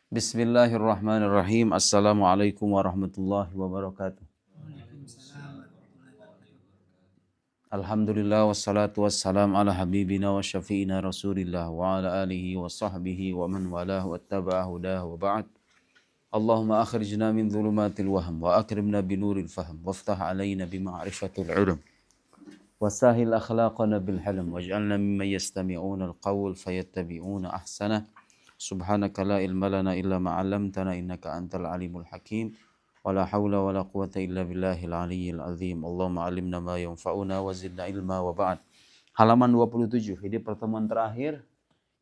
Bismillahirrahmanirrahim. Assalamualaikum warahmatullahi wabarakatuh. Alhamdulillah wassalatu wassalam ala habibina wa syafi'ina rasulillah wa ala alihi wa sahbihi wa man walah wa taba'a hudah wa ba'd. Allahumma akhrijna min dhulumatil wahm wa akrimna binuril fahm waftah alayna bima'rifatil ulum wa sahil akhlaqana bil halm waj'alna mimman yastami'una al-qawl fayattabi'una ahsanah. Subhanaka la ilma lana illa ma 'allamtana innaka antal alimul hakim. Wala haula wala quwata illa billahil aliyyil azim. Allahumma 'allimna ma yanfa'una wa zidna ilma wa ba'd. Halaman 27. Ini pertemuan terakhir.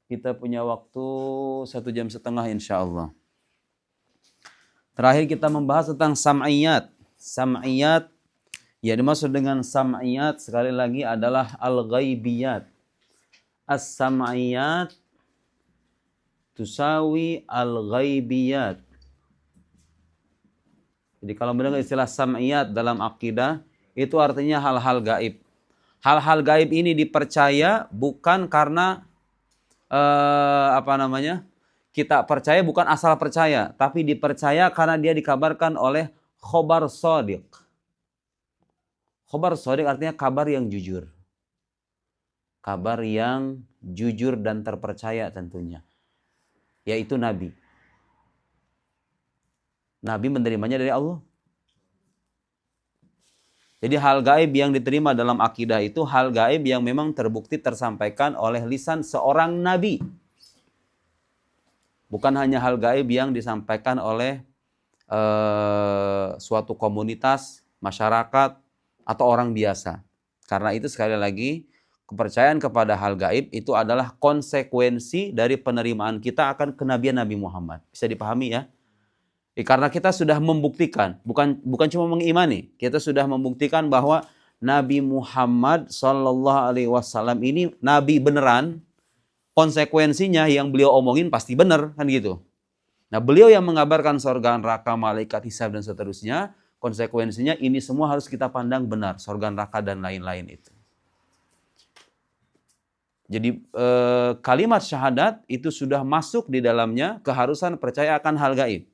Kita punya waktu 1 jam setengah insyaallah. Terakhir kita membahas tentang sam'iyat. Sam'iyat yang dimaksud dengan sam'iyat sekali lagi adalah al-ghaibiyat. As-sam'iyat tusawi al-ghaibiyat. Jadi kalau mendengar istilah sam'iyat dalam akidah, itu artinya hal-hal gaib. Hal-hal gaib ini dipercaya bukan karena kita percaya bukan asal percaya, tapi dipercaya karena dia dikabarkan oleh khobar shadiq. Khobar shadiq artinya kabar yang jujur. Kabar yang jujur dan terpercaya tentunya. Yaitu Nabi. Nabi menerimanya dari Allah. Jadi hal gaib yang diterima dalam akidah itu hal gaib yang memang terbukti tersampaikan oleh lisan seorang Nabi. Bukan hanya hal gaib yang disampaikan oleh suatu komunitas, masyarakat, atau orang biasa. Karena itu sekali lagi, kepercayaan kepada hal gaib itu adalah konsekuensi dari penerimaan kita akan kenabian Nabi Muhammad. Bisa dipahami ya? Karena kita sudah membuktikan, bukan cuma mengimani, kita sudah membuktikan bahwa Nabi Muhammad SAW ini Nabi beneran, konsekuensinya yang beliau omongin pasti benar, kan gitu. Nah, beliau yang mengabarkan surga, neraka, malaikat, hisab dan seterusnya, konsekuensinya ini semua harus kita pandang benar, surga, neraka dan lain-lain itu. Jadi kalimat syahadat itu sudah masuk di dalamnya keharusan percaya akan hal gaib.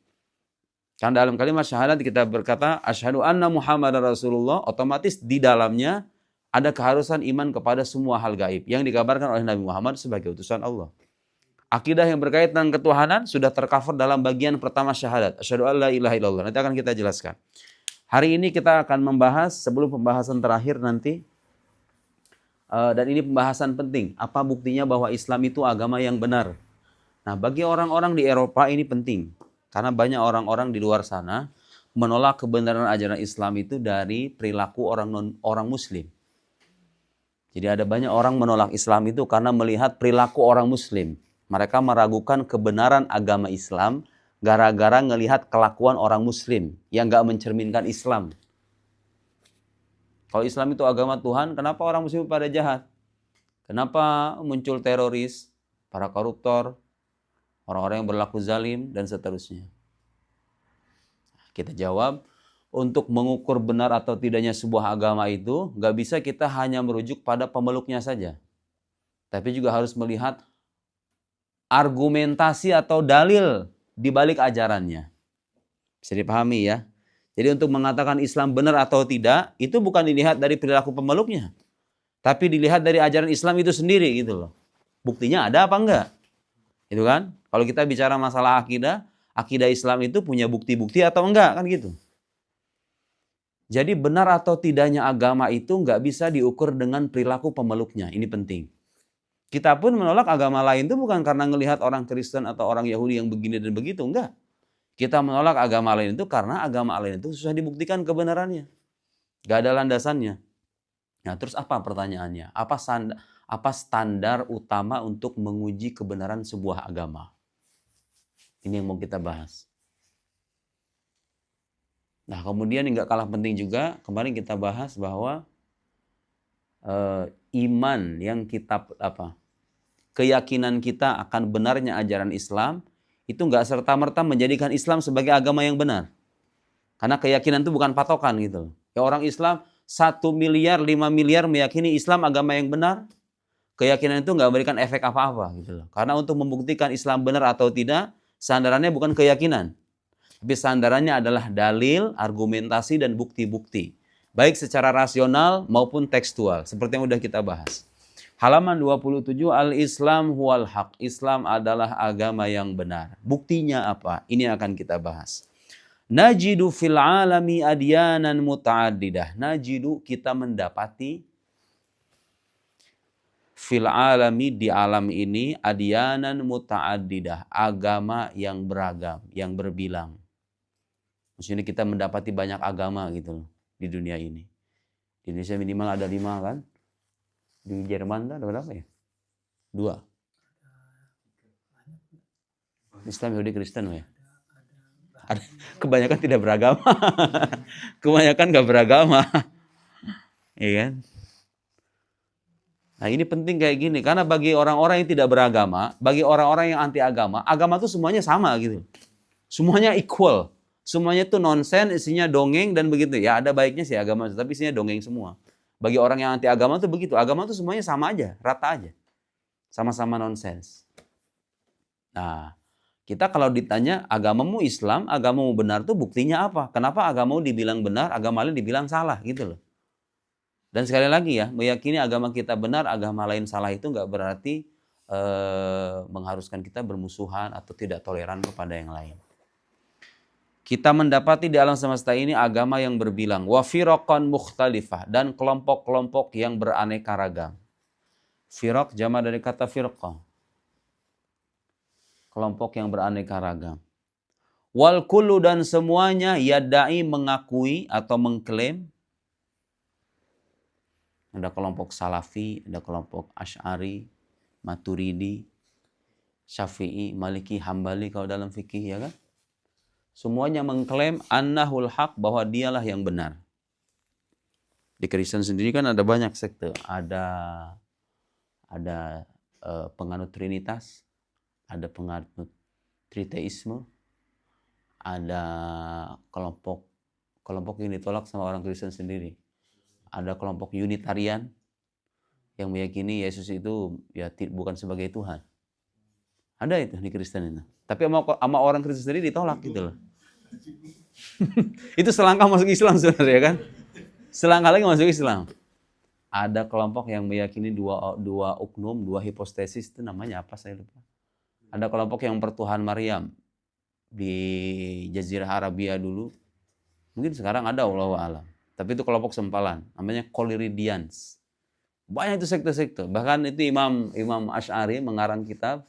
Karena dalam kalimat syahadat kita berkata asyhadu anna Muhammadar Rasulullah, otomatis di dalamnya ada keharusan iman kepada semua hal gaib yang dikabarkan oleh Nabi Muhammad sebagai utusan Allah. Akidah yang berkaitan dengan ketuhanan sudah tercover dalam bagian pertama syahadat. Asyhadu an la ilaha illallah. Nanti akan kita jelaskan. Hari ini kita akan membahas sebelum pembahasan terakhir nanti. Dan ini pembahasan penting. Apa buktinya bahwa Islam itu agama yang benar? Nah, bagi orang-orang di Eropa ini penting. Karena banyak orang-orang di luar sana menolak kebenaran ajaran Islam itu dari perilaku orang Muslim. Jadi ada banyak orang menolak Islam itu karena melihat perilaku orang Muslim. Mereka meragukan kebenaran agama Islam gara-gara ngelihat kelakuan orang Muslim yang gak mencerminkan Islam. Kalau Islam itu agama Tuhan, kenapa orang Muslim pada jahat? Kenapa muncul teroris, para koruptor, orang-orang yang berlaku zalim, dan seterusnya? Kita jawab, untuk mengukur benar atau tidaknya sebuah agama itu, nggak bisa kita hanya merujuk pada pemeluknya saja. Tapi juga harus melihat argumentasi atau dalil di balik ajarannya. Bisa dipahami ya? Jadi untuk mengatakan Islam benar atau tidak, itu bukan dilihat dari perilaku pemeluknya. Tapi dilihat dari ajaran Islam itu sendiri gitu loh. Buktinya ada apa enggak? Itu kan? Kalau kita bicara masalah akidah, akidah Islam itu punya bukti-bukti atau enggak kan gitu. Jadi benar atau tidaknya agama itu enggak bisa diukur dengan perilaku pemeluknya. Ini penting. Kita pun menolak agama lain itu bukan karena ngelihat orang Kristen atau orang Yahudi yang begini dan begitu, enggak. Kita menolak agama lain itu karena agama lain itu susah dibuktikan kebenarannya. Gak ada landasannya. Nah, terus apa pertanyaannya? Apa standar utama untuk menguji kebenaran sebuah agama? Ini yang mau kita bahas. Nah, kemudian yang gak kalah penting juga, kemarin kita bahas bahwa iman yang kita keyakinan kita akan benarnya ajaran Islam itu nggak serta-merta menjadikan Islam sebagai agama yang benar. Karena keyakinan itu bukan patokan gitu. Ya orang Islam 1 miliar, 5 miliar meyakini Islam agama yang benar. Keyakinan itu nggak memberikan efek apa-apa gitu loh. Karena untuk membuktikan Islam benar atau tidak, Sandarannya bukan keyakinan, tapi sandarannya adalah dalil, argumentasi, dan bukti-bukti. Baik secara rasional maupun tekstual, seperti yang sudah kita bahas. Halaman 27, Al-Islam huwal haq. Islam adalah agama yang benar. Buktinya apa? Ini akan kita bahas. Najidu fil alami adyanan muta'addidah. Najidu, kita mendapati fil alami, di alam ini, adyanan muta'addidah, agama yang beragam, yang berbilang. Maksudnya kita mendapati banyak agama gitu loh di dunia ini. Di Indonesia minimal ada 5 kan? Di Jerman ada berapa ya? 2. Islam, Yahudi, Kristen ya. Kebanyakan tidak beragama. Kebanyakan gak beragama. Iya kan? Nah ini penting kayak gini. Karena bagi orang-orang yang tidak beragama, bagi orang-orang yang anti agama, agama itu semuanya sama gitu. Semuanya equal. Semuanya itu nonsen, isinya dongeng dan begitu. Ya ada baiknya sih agama, tapi isinya dongeng semua. Bagi orang yang anti agama itu begitu. Agama itu semuanya sama aja, rata aja. Sama-sama nonsens. Nah, kita kalau ditanya agamamu Islam, agamamu benar tuh buktinya apa? Kenapa agamamu dibilang benar, agama lain dibilang salah gitu loh. Dan sekali lagi ya, meyakini agama kita benar, agama lain salah itu nggak berarti mengharuskan kita bermusuhan atau tidak toleran kepada yang lain. Kita mendapati di alam semesta ini agama yang berbilang, wa firaqan mukhtalifah, dan kelompok-kelompok yang beraneka ragam. Firaq jama' dari kata firqah. Kelompok yang beraneka ragam. Wal kullu, dan semuanya yadai, mengakui atau mengklaim. Ada kelompok Salafi, ada kelompok Asy'ari, Maturidi, Syafi'i, Maliki, Hambali kalau dalam fikih ya kan. Semuanya mengklaim annahul haq, bahwa dialah yang benar. Di Kristen sendiri kan ada banyak sekte. Ada penganut Trinitas, ada penganut Triteisme, ada kelompok yang ditolak sama orang Kristen sendiri. Ada kelompok Unitarian yang meyakini Yesus itu ya bukan sebagai Tuhan. Ada itu di Kristen itu. Tapi sama orang Kristen sendiri ditolak gitu loh. Itu selangkah masuk Islam sebenarnya kan. Selangkah lagi masuk Islam. Ada kelompok yang meyakini dua uknum, 2 hipotesis, itu namanya apa saya lupa. Ada kelompok yang pertuhan Maryam di Jazirah Arabia dulu. Mungkin sekarang ada, wallahu a'lam. Tapi itu kelompok sempalan, namanya Collyridians. Banyak itu sekte-sekte. Bahkan itu Imam Asy'ari mengarang kitab.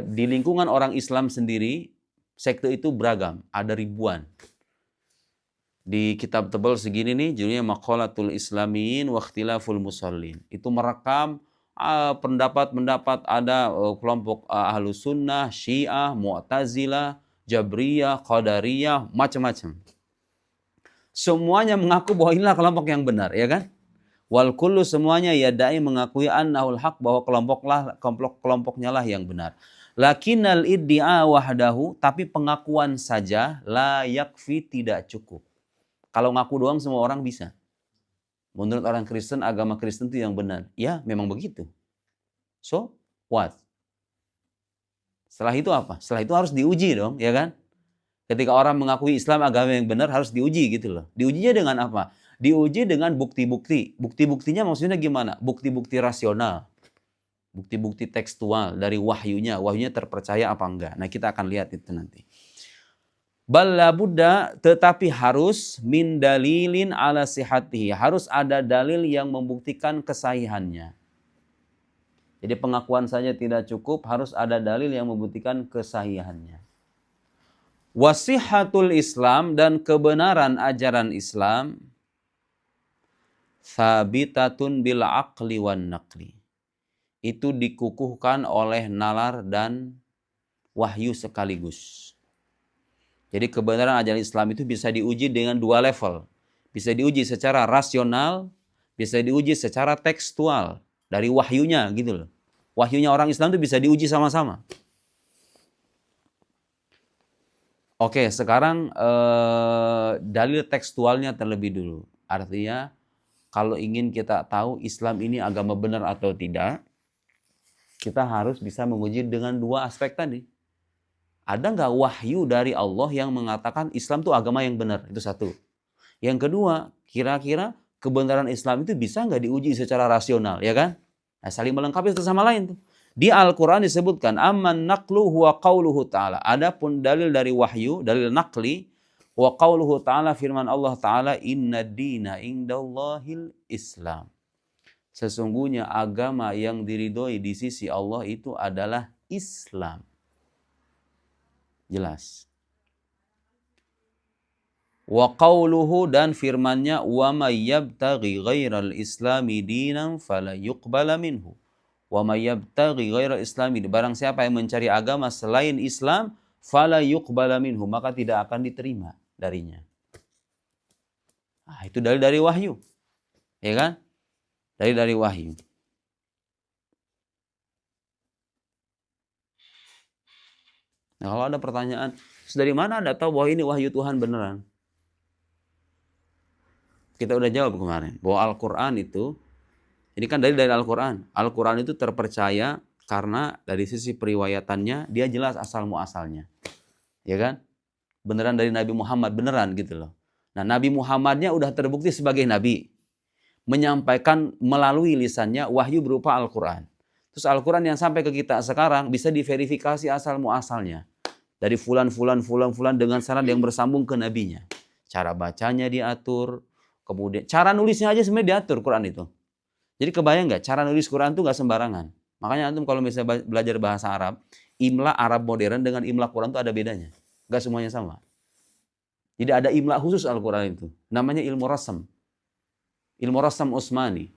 Di lingkungan orang Islam sendiri, sekte itu beragam, ada ribuan. Di kitab tebal segini nih, judulnya Maqalatul Islamiyin wa Ikhtilaful Musallin. Itu merekam pendapat-pendapat, ada kelompok Ahlus Sunnah, Syiah, Mu'tazilah, Jabriyah, Qadariyah, macam-macam. Semuanya mengaku bahwa inilah kelompok yang benar, ya kan? Wal kullu, semuanya yadai, mengakui annahul haq, bahwa kelompoknya lah yang benar. Lakinnal iddia wahdahu, tapi pengakuan saja la yakfi, tidak cukup. Kalau ngaku doang semua orang bisa. Menurut orang Kristen, agama Kristen itu yang benar. Ya, memang begitu. So, what? Setelah itu apa? Setelah itu harus diuji dong, ya kan? Ketika orang mengakui Islam agama yang benar, harus diuji gitu loh. Diujinya dengan apa? Diuji dengan bukti-bukti. Bukti-buktinya maksudnya gimana? Bukti-bukti rasional. Bukti-bukti tekstual dari wahyunya. Wahyunya terpercaya apa enggak? Nah, kita akan lihat itu nanti. Bal la budda, tetapi harus min dalilin ala sihatihi. Harus ada dalil yang membuktikan kesahihannya. Jadi pengakuan saja tidak cukup, harus ada dalil yang membuktikan kesahihannya. Wasihatul Islam, dan kebenaran ajaran Islam, sabitatun bil aqli wan naqli. Itu dikukuhkan oleh nalar dan wahyu sekaligus. Jadi kebenaran ajaran Islam itu bisa diuji dengan 2 level. Bisa diuji secara rasional, bisa diuji secara tekstual. Dari wahyunya gitu loh. Wahyunya orang Islam itu bisa diuji sama-sama. Oke, sekarang dalil tekstualnya terlebih dulu. Artinya kalau ingin kita tahu Islam ini agama benar atau tidak, kita harus bisa menguji dengan 2 aspek tadi. Ada nggak wahyu dari Allah yang mengatakan Islam itu agama yang benar? Itu satu. Yang kedua, kira-kira kebenaran Islam itu bisa nggak diuji secara rasional, ya kan? Nah, saling melengkapi satu sama lain tuh. Di Al-Quran disebutkan, amman naqlu huwa qauluhu ta'ala. Adapun dalil dari wahyu, dalil naqli, wa qauluhu ta'ala, firman Allah Ta'ala, inna dina indallahil Islam. Sesungguhnya agama yang diridhoi di sisi Allah itu adalah Islam. Jelas. Wa qauluhu, dan firmannya, wa may yabtaghi ghairal islami dinan fala yuqbala minhu. Wa may yabtaghi ghairal islami, barang siapa yang mencari agama selain Islam, fala yuqbala minhu, maka tidak akan diterima darinya. Nah, itu dalil dari wahyu. Ya kan? Dalil dari wahyu. Nah, kalau ada pertanyaan, dari mana Anda tahu bahwa ini wahyu Tuhan beneran? Kita udah jawab kemarin, bahwa Al-Quran itu, ini kan dari Al-Quran. Al-Quran itu terpercaya karena dari sisi periwayatannya, dia jelas asal muasalnya. Ya kan? Beneran dari Nabi Muhammad, beneran gitu loh. Nah, Nabi Muhammadnya udah terbukti sebagai Nabi. Menyampaikan melalui lisannya wahyu berupa Al-Quran. Terus Al-Quran yang sampai ke kita sekarang bisa diverifikasi asal muasalnya. Dari fulan dengan sanad yang bersambung ke nabinya. Cara bacanya diatur, kemudian cara nulisnya aja sebenarnya diatur Quran itu. Jadi kebayang nggak, cara nulis Quran itu nggak sembarangan. Makanya antum kalau misalnya belajar bahasa Arab, imla Arab modern dengan imla Quran itu ada bedanya. Nggak semuanya sama. Jadi ada imla khusus Al-Quran itu. Namanya ilmu rasam. Ilmu rasam Utsmani.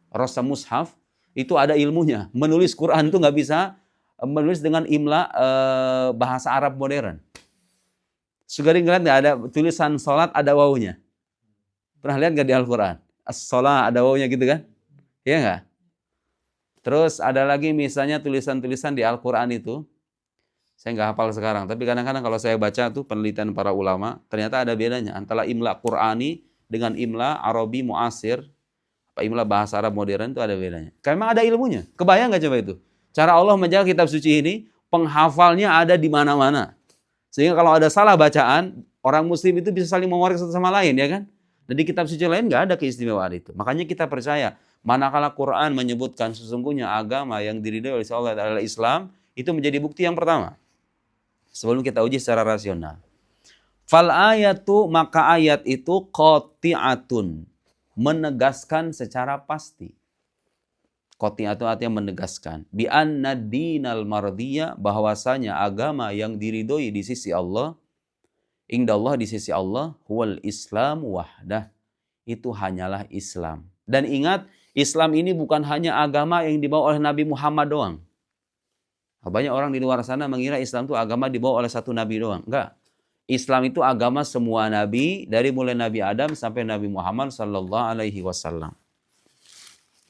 Rasam mushaf itu ada ilmunya. Menulis Quran itu nggak bisa menulis dengan imla bahasa Arab modern. Sugari ngeliat nggak ada tulisan sholat ada wawunya? Pernah lihat nggak di Al-Quran? As-sholat ada wawunya gitu kan? Iya nggak? Terus ada lagi misalnya tulisan-tulisan di Al-Quran itu, saya nggak hafal sekarang, tapi kadang-kadang kalau saya baca tuh penelitian para ulama, ternyata ada bedanya antara imla Qur'ani dengan imla Arabi muasir, apa imla bahasa Arab modern itu ada bedanya. Karena memang ada ilmunya. Kebayang nggak coba itu? Cara Allah menjaga kitab suci ini, penghafalnya ada di mana-mana. Sehingga kalau ada salah bacaan, orang muslim itu bisa saling mengoreksi satu sama lain, ya kan? Dan di kitab suci lain nggak ada keistimewaan itu. Makanya kita percaya, manakala Quran menyebutkan sesungguhnya agama yang diridhoi oleh Allah adalah Islam, itu menjadi bukti yang pertama. Sebelum kita uji secara rasional. Fal ayatu, maka ayat itu qati'atun, menegaskan secara pasti. Qati'atun artinya menegaskan. Bi anna dinal mardiyah, bahwasanya agama yang diridhoi di sisi Allah, indallah di sisi Allah, huwal Islam wahdah, itu hanyalah Islam. Dan ingat, Islam ini bukan hanya agama yang dibawa oleh Nabi Muhammad doang. Banyak orang di luar sana mengira Islam itu agama dibawa oleh satu Nabi doang. Enggak. Islam itu agama semua Nabi, dari mulai Nabi Adam sampai Nabi Muhammad sallallahu alaihi wasallam.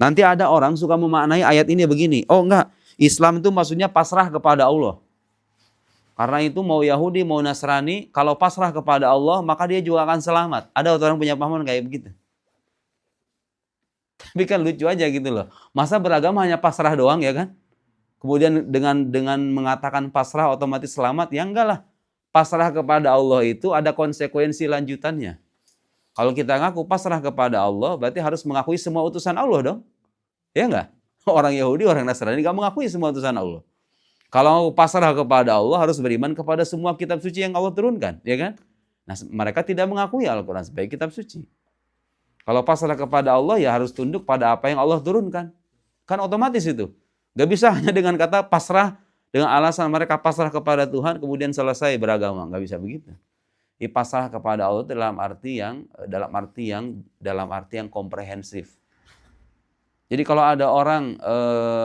Nanti ada orang suka memaknai ayat ini begini, oh enggak, Islam itu maksudnya pasrah kepada Allah. Karena itu mau Yahudi, mau Nasrani, kalau pasrah kepada Allah, maka dia juga akan selamat. Ada orang punya pemahaman kayak begitu. Tapi kan lucu aja gitu loh. Masa beragama hanya pasrah doang ya kan? Kemudian dengan mengatakan pasrah otomatis selamat, ya enggak lah. Pasrah kepada Allah itu ada konsekuensi lanjutannya. Kalau kita ngaku pasrah kepada Allah, berarti harus mengakui semua utusan Allah dong. Ya enggak? Orang Yahudi, orang Nasrani enggak mengakui semua utusan Allah. Kalau pasrah kepada Allah harus beriman kepada semua kitab suci yang Allah turunkan, ya kan? Nah, mereka tidak mengakui Al-Quran sebagai kitab suci. Kalau pasrah kepada Allah ya harus tunduk pada apa yang Allah turunkan. Kan otomatis itu. Gak bisa hanya dengan kata pasrah, dengan alasan mereka pasrah kepada Tuhan kemudian selesai beragama. Gak bisa begitu. Pasrah kepada Allah dalam arti yang komprehensif. Jadi kalau ada orang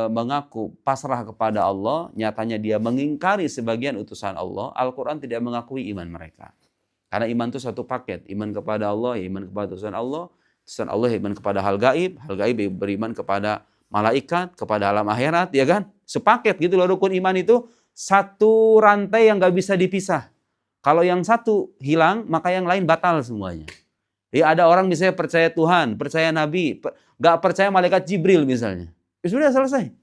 mengaku pasrah kepada Allah, nyatanya dia mengingkari sebagian utusan Allah, Al-Quran tidak mengakui iman mereka. Karena iman itu satu paket, iman kepada Allah, iman kepada utusan Allah iman kepada hal gaib beriman kepada malaikat, kepada alam akhirat, ya kan? Sepaket gitu loh, rukun iman itu satu rantai yang gak bisa dipisah. Kalau yang satu hilang, maka yang lain batal semuanya. Ya, ada orang misalnya percaya Tuhan, percaya Nabi, gak percaya malaikat Jibril misalnya. Ya sudah selesai.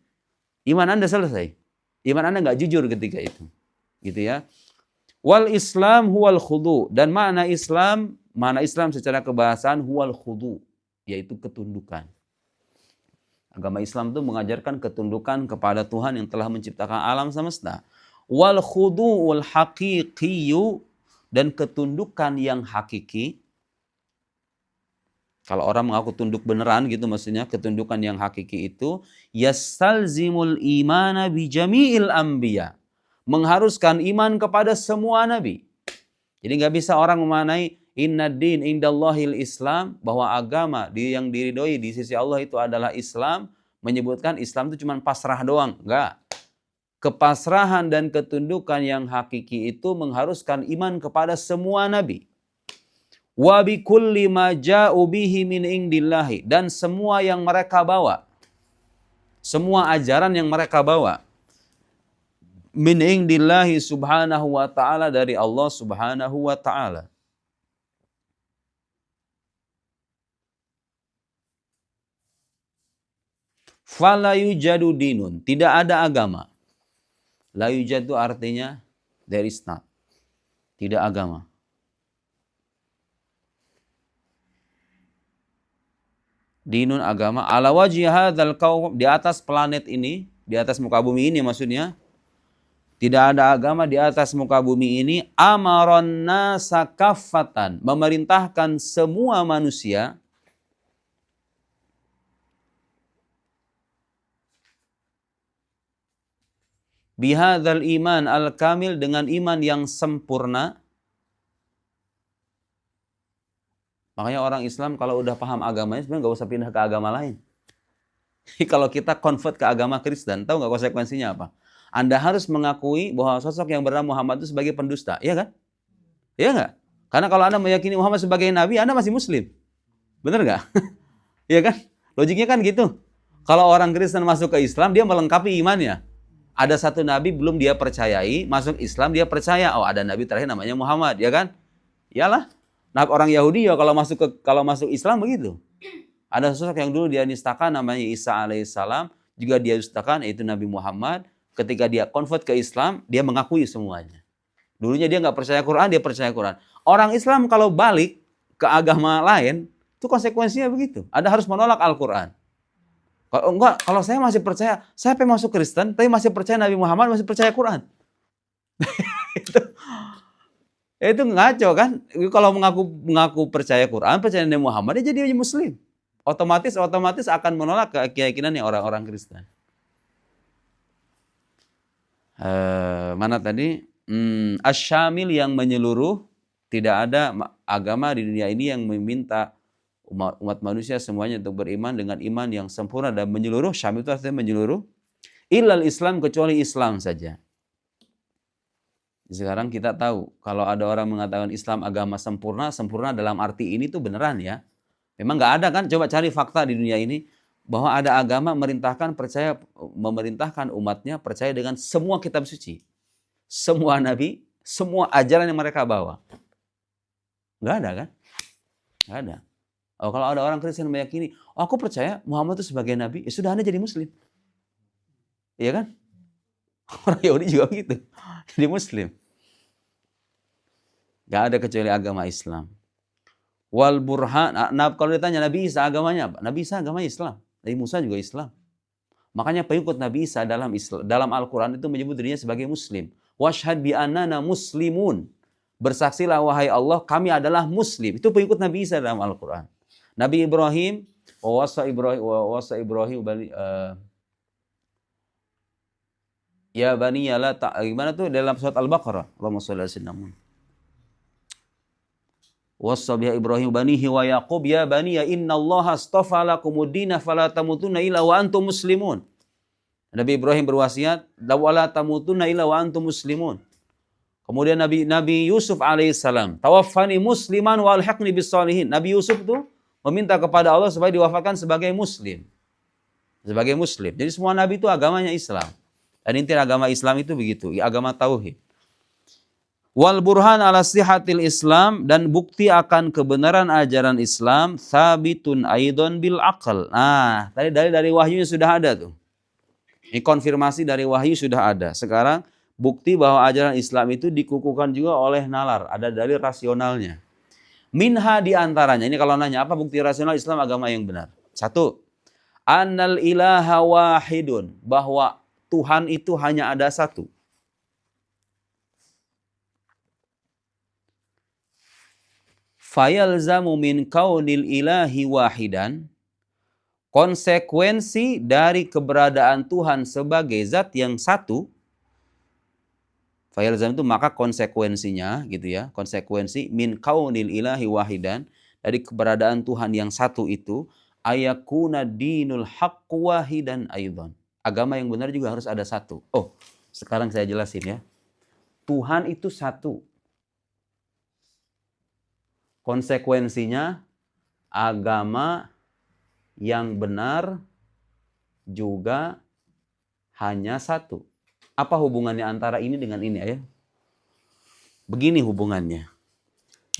Iman Anda selesai. Iman Anda gak jujur ketika itu. gitu ya. Wal Islam huwal khudu, dan makna Islam secara kebahasaan huwal khudu, yaitu ketundukan. Agama Islam itu mengajarkan ketundukan kepada Tuhan yang telah menciptakan alam semesta. Wal khudu'ul haqiqiyu, dan ketundukan yang hakiki. Kalau orang mengaku tunduk beneran gitu, maksudnya ketundukan yang hakiki itu yastalzimul imana bi jami'il anbiya, mengharuskan iman kepada semua nabi. Jadi nggak bisa orang memanai inna din indallahil Islam, bahwa agama yang diridhoi di sisi Allah itu adalah Islam, menyebutkan Islam itu cuma pasrah doang. Enggak. Kepasrahan dan ketundukan yang hakiki itu mengharuskan iman kepada semua nabi. Wa bi kulli ma ja'u bihi min indillahi, dan semua yang mereka bawa, semua ajaran yang mereka bawa, min indillahi subhanahu wa ta'ala, dari Allah subhanahu wa ta'ala. Fala yujadu dinun, tidak ada agama. La yujadu artinya there is not, tidak agama. Dinun agama, ala wajhi hadzal kaum, di atas planet ini, di atas muka bumi ini maksudnya, tidak ada agama di atas muka bumi ini. Amaron nasa kaffatan, memerintahkan semua manusia bihadzal iman al-kamil, dengan iman yang sempurna. Makanya orang Islam kalau udah paham agamanya sebenarnya nggak usah pindah ke agama lain. Kalau kita convert ke agama Kristen, tahu nggak konsekuensinya apa? Anda harus mengakui bahwa sosok yang bernama Muhammad itu sebagai pendusta, iya kan? Iya nggak? Karena kalau Anda meyakini Muhammad sebagai nabi, Anda masih Muslim, benar nggak? Iya kan? Logiknya kan gitu. Kalau orang Kristen masuk ke Islam, dia melengkapi imannya. Ada satu nabi belum dia percayai, masuk Islam dia percaya, oh ada nabi terakhir namanya Muhammad, ya kan? Iyalah. Nah, orang Yahudi ya kalau masuk Islam begitu. Ada sosok yang dulu dia nistakan namanya Isa alaihissalam, juga dia nistakan yaitu Nabi Muhammad. Ketika dia convert ke Islam, dia mengakui semuanya. Dulunya dia nggak percaya Quran, dia percaya Quran. Orang Islam kalau balik ke agama lain, itu konsekuensinya begitu. Ada harus menolak Al-Quran. Kalau enggak, kalau saya masih percaya, saya pengen masuk Kristen, tapi masih percaya Nabi Muhammad, masih percaya Quran. Itu ngaco kan? Kalau mengaku percaya Quran, percaya Nabi Muhammad, dia jadi Muslim. Otomatis akan menolak keyakinannya orang-orang Kristen. Mana tadi? Asyamil, yang menyeluruh. Tidak ada agama di dunia ini yang meminta umat manusia semuanya untuk beriman dengan iman yang sempurna dan menyeluruh. Syamil itu artinya menyeluruh. Illal Islam, kecuali Islam saja. Sekarang kita tahu kalau ada orang mengatakan Islam agama sempurna, sempurna dalam arti ini tuh beneran ya. Memang nggak ada kan? Coba cari fakta di dunia ini bahwa ada agama memerintahkan umatnya percaya dengan semua kitab suci, semua nabi, semua ajaran yang mereka bawa. Nggak ada kan? Nggak ada. Oh, kalau ada orang Kristen meyakini, oh, aku percaya Muhammad itu sebagai nabi, ya sudah Anda jadi Muslim. Iya kan? Orang Yahudi juga begitu, jadi Muslim. Gak ada kecuali agama Islam. Wal burhan. Nah, kalau ditanya Nabi Isa agamanya apa? Nabi Isa agamanya Islam. Nabi Musa juga Islam. Makanya pengikut Nabi Isa dalam Al-Quran itu menyebut dirinya sebagai Muslim. Washhad bi annana muslimun. Bersaksilah wahai Allah, kami adalah Muslim. Itu pengikut Nabi Isa dalam Al-Quran. Nabi Ibrahim, wasa Ibrahim ya bani ya la gimana tuh dalam surat Al-Baqarah. Allahumma shalli ala sayyidina Wassabiha Ibrahim banihi wa Yaqub ya bani ya innallaha astafa lakumuddina fala tamutunna illa wa antum muslimun. Nabi Ibrahim berwasiat, wala tamutunna illa wa antum muslimun. Kemudian Nabi Yusuf alaihissalam, tawaffani musliman wa alhiqni bis salihin. Nabi Yusuf itu meminta kepada Allah supaya diwafatkan sebagai muslim. Sebagai muslim. Jadi semua nabi itu agamanya Islam. Dan inti agama Islam itu begitu, agama tauhid. Wal burhan ala sihatil Islam, dan bukti akan kebenaran ajaran Islam sabitun aidon bil aql. Nah, tadi dari wahyunya sudah ada tuh. Ini konfirmasi dari wahyu sudah ada. Sekarang Bukti bahwa ajaran Islam itu dikukuhkan juga oleh nalar. Ada dalil rasionalnya. Minha di antaranya. Ini kalau nanya apa bukti rasional Islam agama yang benar? Satu. Annal ilaha wahidun. Bahwa Tuhan itu hanya ada satu. Fayalzamu min kaunil ilahi wahidan. Konsekuensi dari keberadaan Tuhan sebagai zat yang satu. Fayalzam itu maka konsekuensinya gitu ya. Konsekuensi min kaunil ilahi wahidan. Dari keberadaan Tuhan yang satu itu. Ayakuna dinul haqq wahidan aydan. Agama yang benar juga harus ada satu. Oh, sekarang saya jelasin ya. Tuhan itu satu. Konsekuensinya agama yang benar juga hanya satu. Apa hubungannya antara ini dengan ini ya? Begini hubungannya.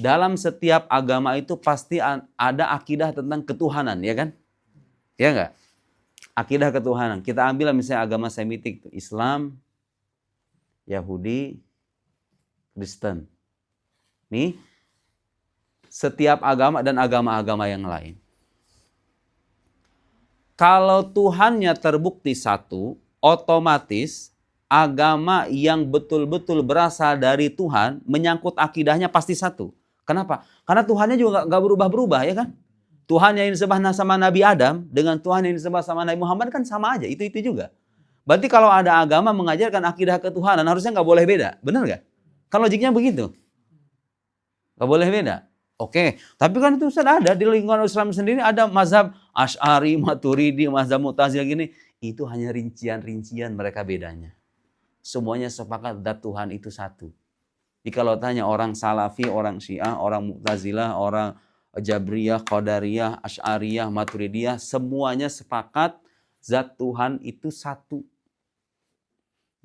Dalam setiap agama itu pasti ada akidah tentang ketuhanan, ya kan? Ya enggak? Akidah ketuhanan. Kita ambil misalnya agama Semitik, Islam, Yahudi, Kristen. Nih, setiap agama dan agama-agama yang lain. Kalau Tuhannya terbukti satu, otomatis agama yang betul-betul berasal dari Tuhan menyangkut akidahnya pasti satu. Kenapa? Karena Tuhannya juga nggak berubah-berubah, ya kan? Tuhan yang disembah sama Nabi Adam dengan Tuhan yang disembah sama Nabi Muhammad kan sama aja, itu juga. Berarti kalau ada agama mengajarkan akidah ketuhanan harusnya nggak boleh beda, benar nggak? Kan logiknya begitu, nggak boleh beda. Oke, tapi kan itu sudah ada di lingkungan Islam sendiri, ada mazhab Asy'ari, Maturidi, mazhab Mu'tazilah gini. Itu hanya rincian-rincian mereka bedanya. Semuanya sepakat zat Tuhan itu satu. Jadi kalau tanya orang Salafi, orang Syiah, orang Mu'tazilah, orang Jabriyah, Qadariyah, Asy'ariyah, Maturidiyah, semuanya sepakat zat Tuhan itu satu.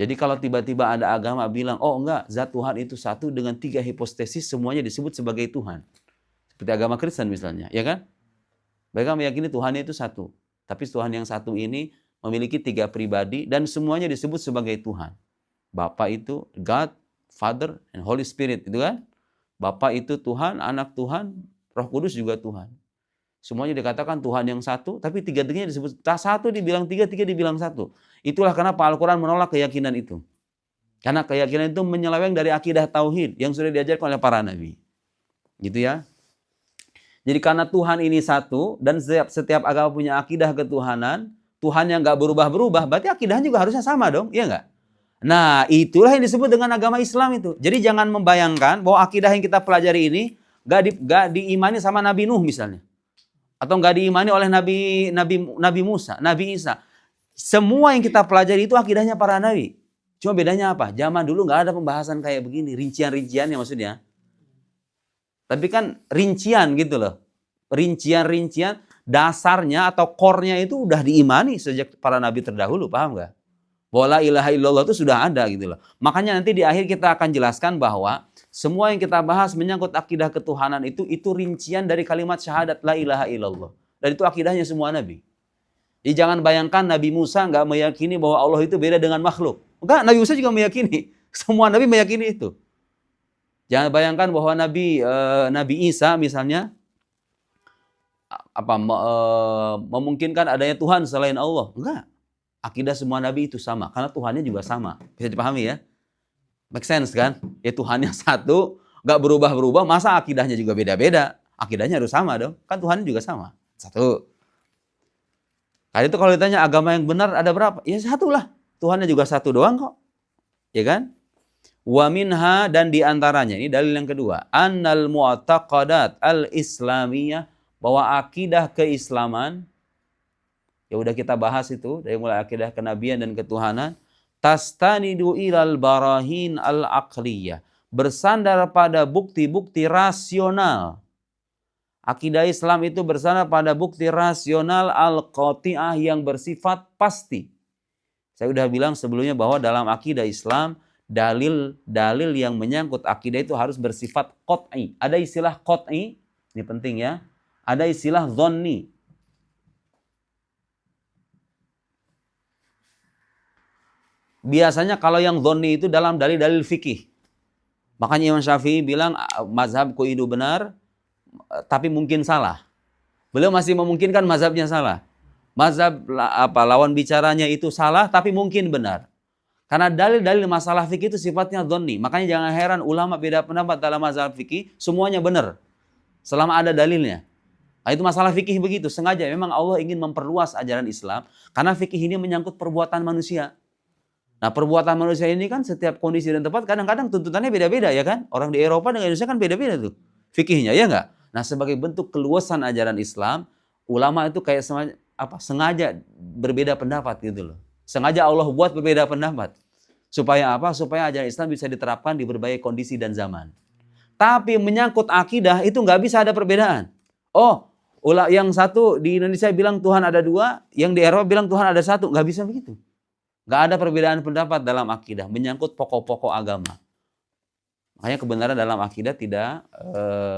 Jadi kalau tiba-tiba ada agama bilang, oh enggak, zat Tuhan itu satu dengan 3 hipotesis semuanya disebut sebagai Tuhan. Seperti agama Kristen misalnya, ya kan? Mereka meyakini Tuhannya itu satu. Tapi Tuhan yang satu ini memiliki 3 pribadi dan semuanya disebut sebagai Tuhan. Bapa itu God, Father, and Holy Spirit, itu kan? Bapa itu Tuhan, Anak Tuhan, Roh Kudus juga Tuhan. Semuanya dikatakan Tuhan yang satu, tapi 3-tiganya disebut satu dibilang 3, 3 dibilang satu. Itulah kenapa Al-Quran menolak keyakinan itu. Karena keyakinan itu menyeleweng dari akidah tauhid yang sudah diajarkan oleh para nabi. Gitu ya. Jadi karena Tuhan ini satu dan setiap agama punya akidah ketuhanan, Tuhan yang nggak berubah-berubah, berarti akidahnya juga harusnya sama dong, iya nggak? Nah, itulah yang disebut dengan agama Islam itu. Jadi jangan membayangkan bahwa akidah yang kita pelajari ini nggak diimani sama Nabi Nuh misalnya, atau nggak diimani oleh Nabi Musa, Nabi Isa. Semua yang kita pelajari itu akidahnya para nabi. Cuma bedanya apa? Zaman dulu nggak ada pembahasan kayak begini, rincian-rinciannya maksudnya. Tapi kan rincian gitu loh. Rincian-rincian dasarnya atau core-nya itu udah diimani sejak para nabi terdahulu, paham gak? Bahwa la ilaha illallah itu sudah ada gitu loh. Makanya nanti di akhir kita akan jelaskan bahwa semua yang kita bahas menyangkut akidah ketuhanan itu rincian dari kalimat syahadat la ilaha illallah. Dan itu akidahnya semua nabi. Jadi jangan bayangkan Nabi Musa nggak meyakini bahwa Allah itu beda dengan makhluk. Enggak, Nabi Musa juga meyakini. Semua nabi meyakini itu. Jangan bayangkan bahwa Nabi Isa misalnya memungkinkan adanya Tuhan selain Allah. Enggak. Akidah semua nabi itu sama karena Tuhannya juga sama. Bisa dipahami ya? Make sense kan? Ya Tuhannya satu, enggak berubah-berubah, masa akidahnya juga beda-beda? Akidahnya harus sama dong. Kan Tuhannya juga sama. Satu. Kali itu kalau ditanya agama yang benar ada berapa? Ya satu lah. Tuhannya juga satu doang kok. Ya kan? Wa minha dan diantaranya, ini dalil yang kedua, annal mu'taqadat al-islamiyah, bahwa akidah keislaman, ya udah kita bahas itu, dari mulai akidah kenabian dan ketuhanan, tastanidu ilal barahin al-aqliyah, bersandar pada bukti-bukti rasional. Akidah Islam itu bersandar pada bukti rasional al-qati'ah yang bersifat pasti. Saya udah bilang sebelumnya bahwa dalam akidah Islam, dalil yang menyangkut akidah itu harus bersifat qat'i. Ada istilah qat'i, ini penting ya. Ada istilah dhonni. Biasanya kalau yang dhonni itu dalam dalil-dalil fikih. Makanya Imam Syafi'i bilang mazhabku itu benar, tapi mungkin salah. Beliau masih memungkinkan mazhabnya salah. Mazhab lawan bicaranya itu salah, tapi mungkin benar. Karena dalil-dalil masalah fikih itu sifatnya dhonni. Makanya jangan heran ulama beda pendapat dalam mazhab fikih, semuanya benar. Selama ada dalilnya. Nah, itu masalah fikih begitu. Sengaja memang Allah ingin memperluas ajaran Islam. Karena fikih ini menyangkut perbuatan manusia. Nah, perbuatan manusia ini kan setiap kondisi dan tempat kadang-kadang tuntutannya beda-beda ya kan. Orang di Eropa dengan Indonesia kan beda-beda tuh fikihnya, ya enggak? Nah, sebagai bentuk keluasan ajaran Islam, ulama itu kayak sengaja berbeda pendapat gitu loh. Sengaja Allah buat berbeda pendapat. Supaya apa? Supaya ajaran Islam bisa diterapkan di berbagai kondisi dan zaman. Tapi menyangkut akidah itu nggak bisa ada perbedaan. Oh, yang satu di Indonesia bilang Tuhan ada dua, yang di Eropa bilang Tuhan ada satu. Nggak bisa begitu. Nggak ada perbedaan pendapat dalam akidah. Menyangkut pokok-pokok agama. Makanya kebenaran dalam akidah tidak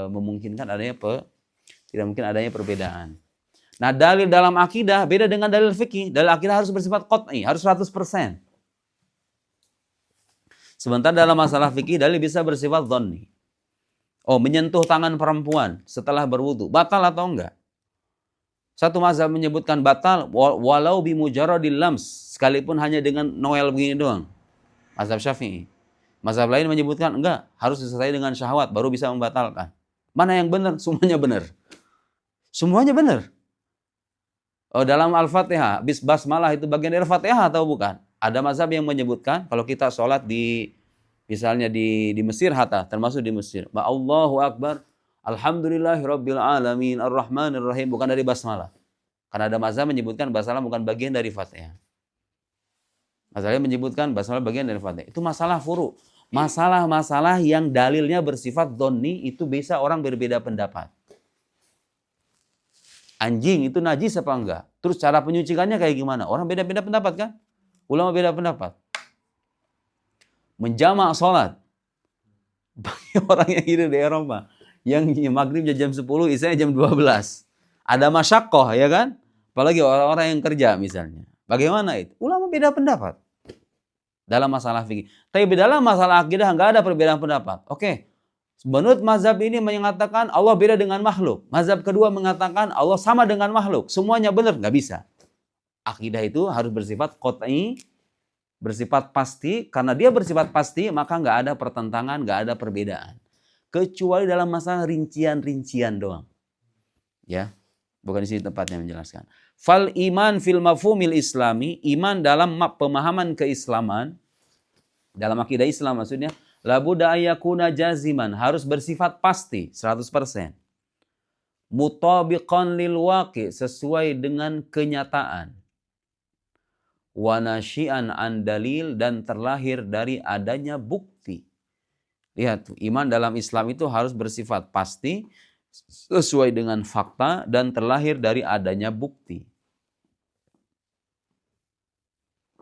memungkinkan tidak mungkin adanya perbedaan. Nah, dalil dalam akidah beda dengan dalil fikih. Dalil akidah harus bersifat qat'i, harus 100%. Sementara dalam masalah fikih dalil bisa bersifat dhonni. Oh, menyentuh tangan perempuan setelah berwudu, batal atau enggak? Satu mazhab menyebutkan batal walau bimujarradil lams, sekalipun hanya dengan noel begini doang. Mazhab Syafi'i. Mazhab lain menyebutkan enggak, harus disertai dengan syahwat baru bisa membatalkan. Mana yang benar? Semuanya benar. Semuanya benar. Oh, dalam Al-Fatihah, basmalah itu bagian dari Fatihah atau bukan? Ada mazhab yang menyebutkan kalau kita sholat misalnya di Mesir hatta, termasuk di Mesir. Allahu Akbar, Alhamdulillahirabbil alamin, Ar-Rahmanir Rahim, bukan dari basmalah. Karena ada mazhab menyebutkan basmalah bukan bagian dari Fatihah. Mazhabnya menyebutkan basmalah bagian dari Fatihah. Itu masalah furu'. Masalah-masalah yang dalilnya bersifat dhonni itu bisa orang berbeda pendapat. Anjing itu najis apa enggak? Terus cara penyucikannya kayak gimana? Orang beda-beda pendapat kan? Ulama beda pendapat. Menjamak sholat. Bagi orang yang hidup di Eropa. Yang maghribnya jam 10, isanya jam 12. Ada masyakoh ya kan? Apalagi orang-orang yang kerja misalnya. Bagaimana itu? Ulama beda pendapat. Dalam masalah fikih. Tapi dalam masalah akidah enggak ada perbedaan pendapat. Oke. Menurut mazhab ini mengatakan Allah beda dengan makhluk. Mazhab kedua mengatakan Allah sama dengan makhluk. Semuanya benar, nggak bisa. Akidah itu harus bersifat qat'i, bersifat pasti. Karena dia bersifat pasti, maka nggak ada pertentangan, nggak ada perbedaan. Kecuali dalam masalah rincian-rincian doang. Ya, bukan di sini tempatnya menjelaskan. Fal iman fil mafhumil islami, iman dalam pemahaman keislaman, dalam akidah Islam maksudnya, labuda ayakuna jaziman, harus bersifat pasti 100%. Mutabiqan lil waqi, sesuai dengan kenyataan. Wa nasyi'an an dalil, dan terlahir dari adanya bukti. Lihat, iman dalam Islam itu harus bersifat pasti, sesuai dengan fakta, dan terlahir dari adanya bukti.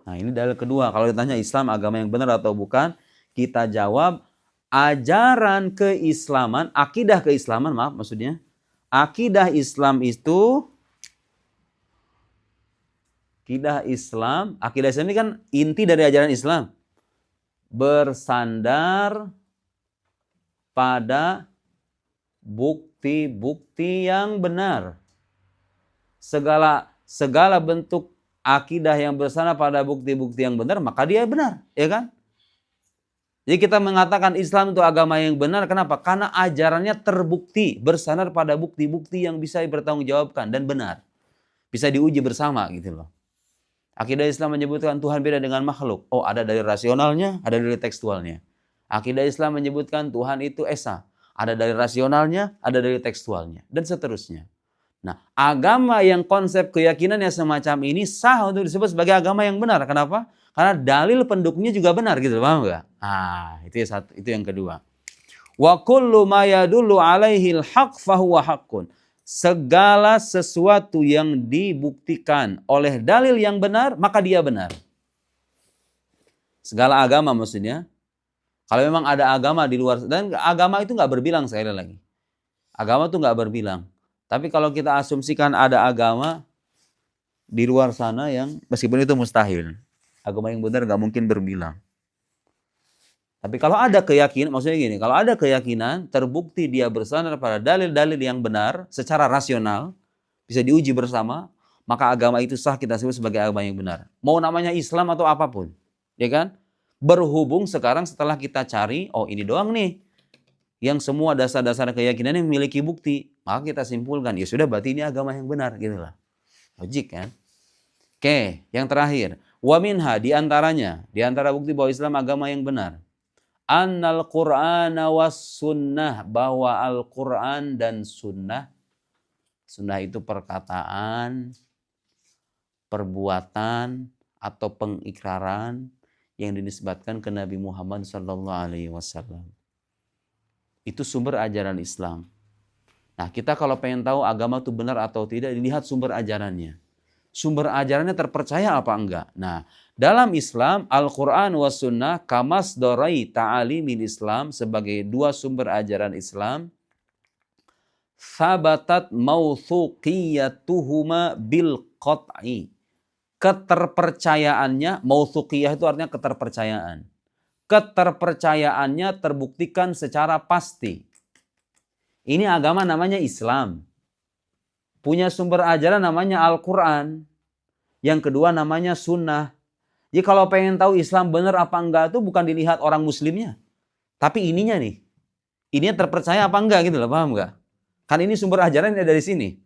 Nah, ini dalil kedua. Kalau ditanya Islam agama yang benar atau bukan, kita jawab ajaran keislaman, akidah keislaman, maksudnya. Akidah Islam itu, akidah Islam ini kan inti dari ajaran Islam. Bersandar pada bukti-bukti yang benar. Segala bentuk akidah yang bersandar pada bukti-bukti yang benar, maka dia benar, ya kan? Jadi kita mengatakan Islam itu agama yang benar. Kenapa? Karena ajarannya terbukti, bersandar pada bukti-bukti yang bisa dipertanggungjawabkan dan benar. Bisa diuji bersama gitu loh. Akidah Islam menyebutkan Tuhan beda dengan makhluk. Oh, ada dari rasionalnya, ada dari tekstualnya. Akidah Islam menyebutkan Tuhan itu esa. Ada dari rasionalnya, ada dari tekstualnya. Dan seterusnya. Nah, agama yang konsep keyakinannya semacam ini sah untuk disebut sebagai agama yang benar. Kenapa? Karena dalil pendukungnya juga benar gitu, paham enggak? Ah, itu yang kedua. Wa kullu ma yadullu alaihil haqq fahuwa haqqun. Segala sesuatu yang dibuktikan oleh dalil yang benar, maka dia benar. Segala agama maksudnya. Kalau memang ada agama di luar, dan agama itu nggak berbilang sekali lagi. Agama itu nggak berbilang. Tapi kalau kita asumsikan ada agama di luar sana yang meskipun itu mustahil. Agama yang benar nggak mungkin berbilang. Tapi kalau ada keyakinan, maksudnya gini, kalau ada keyakinan, terbukti dia bersandar pada dalil-dalil yang benar, secara rasional, bisa diuji bersama, maka agama itu sah kita sebut sebagai agama yang benar. Mau namanya Islam atau apapun, ya kan? Berhubung sekarang setelah kita cari, oh ini doang nih, yang semua dasar-dasar keyakinannya memiliki bukti, maka kita simpulkan, ya sudah berarti ini agama yang benar, gitu lah. Logik kan? Oke, yang terakhir, wa minha, di antara bukti bahwa Islam agama yang benar. Annal Qur'ana was sunnah, bahwa Al-Quran dan sunnah. Sunnah itu perkataan, perbuatan, atau pengikraran yang dinisbatkan ke Nabi Muhammad SAW. Itu sumber ajaran Islam. Nah, kita kalau pengen tahu agama itu benar atau tidak, dilihat sumber ajarannya. Sumber ajarannya terpercaya apa enggak? Nah, dalam Islam, Al-Quran wa Sunnah kamasdorai ta'alimil Islam sebagai dua sumber ajaran Islam, sabatat mauthuqiyatuhuma bil qat'i. Keterpercayaannya, mauthuqiyah itu artinya keterpercayaan. Keterpercayaannya terbuktikan secara pasti. Ini agama namanya Islam. Punya sumber ajaran namanya Al-Quran. Yang kedua namanya Sunnah. Jadi kalau pengen tahu Islam benar apa enggak itu bukan dilihat orang muslimnya. Tapi ininya nih. Ininya terpercaya apa enggak gitu loh, paham enggak? Kan ini sumber ajarannya dari sini.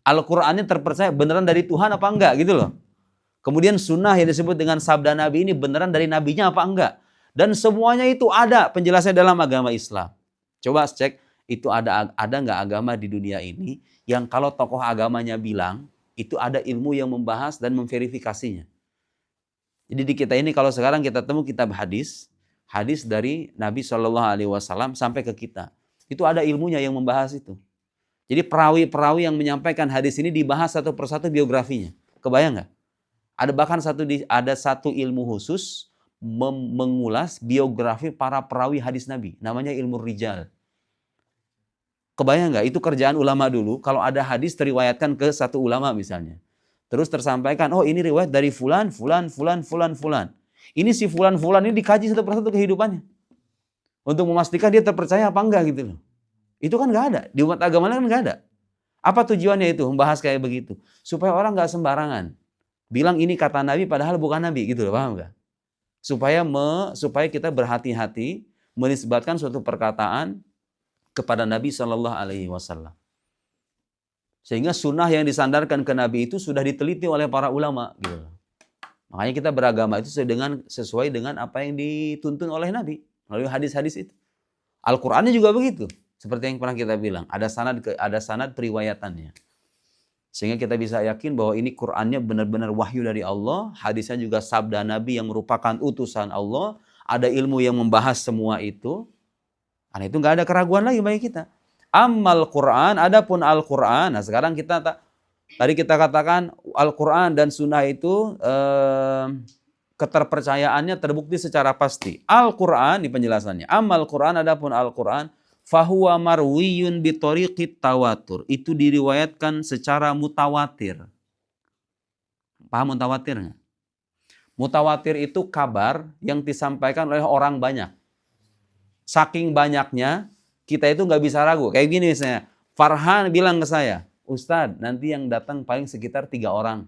Al-Qurannya terpercaya beneran dari Tuhan apa enggak gitu loh. Kemudian Sunnah yang disebut dengan sabda Nabi ini beneran dari Nabinya apa enggak. Dan semuanya itu ada penjelasannya dalam agama Islam. Coba cek, itu ada enggak agama di dunia ini yang kalau tokoh agamanya bilang, itu ada ilmu yang membahas dan memverifikasinya. Jadi di kita ini kalau sekarang kita temu kitab hadis dari Nabi SAW sampai ke kita. Itu ada ilmunya yang membahas itu. Jadi perawi-perawi yang menyampaikan hadis ini dibahas satu persatu biografinya. Kebayang nggak? Ada satu ilmu khusus mengulas biografi para perawi hadis Nabi. Namanya ilmu rijal. Kebayang nggak? Itu kerjaan ulama dulu. Kalau ada hadis teriwayatkan ke satu ulama misalnya. Terus tersampaikan, oh ini riwayat dari fulan. Ini si fulan ini dikaji satu persatu kehidupannya. Untuk memastikan dia terpercaya apa enggak gitu loh. Itu kan nggak ada. Di umat agama lain kan nggak ada. Apa tujuannya itu? Membahas kayak begitu. Supaya orang nggak sembarangan. Bilang ini kata Nabi padahal bukan Nabi gitu loh, paham nggak? Supaya kita berhati-hati menisbatkan suatu perkataan kepada Nabi SAW. Sehingga sunnah yang disandarkan ke Nabi itu sudah diteliti oleh para ulama. Gitu. Makanya kita beragama itu sesuai dengan apa yang dituntun oleh Nabi. Melalui hadis-hadis itu. Al-Qurannya juga begitu. Seperti yang pernah kita bilang. Ada sanad periwayatannya. Sehingga kita bisa yakin bahwa ini Qurannya benar-benar wahyu dari Allah. Hadisnya juga sabda Nabi yang merupakan utusan Allah. Ada ilmu yang membahas semua itu. Karena itu nggak ada keraguan lagi bagi kita. Ammal Quran, adapun Al-Quran. Nah sekarang tadi kita katakan Al-Quran dan Sunnah itu keterpercayaannya terbukti secara pasti. Al-Quran di penjelasannya. Ammal Quran, adapun Al-Quran. Fahuwa marwiyun bitoriqit tawatur. Itu diriwayatkan secara mutawatir. Paham mutawatir nggak? Mutawatir itu kabar yang disampaikan oleh orang banyak. Saking banyaknya, kita itu nggak bisa ragu. Kayak gini misalnya, Farhan bilang ke saya, Ustadz, nanti yang datang paling sekitar 3 orang.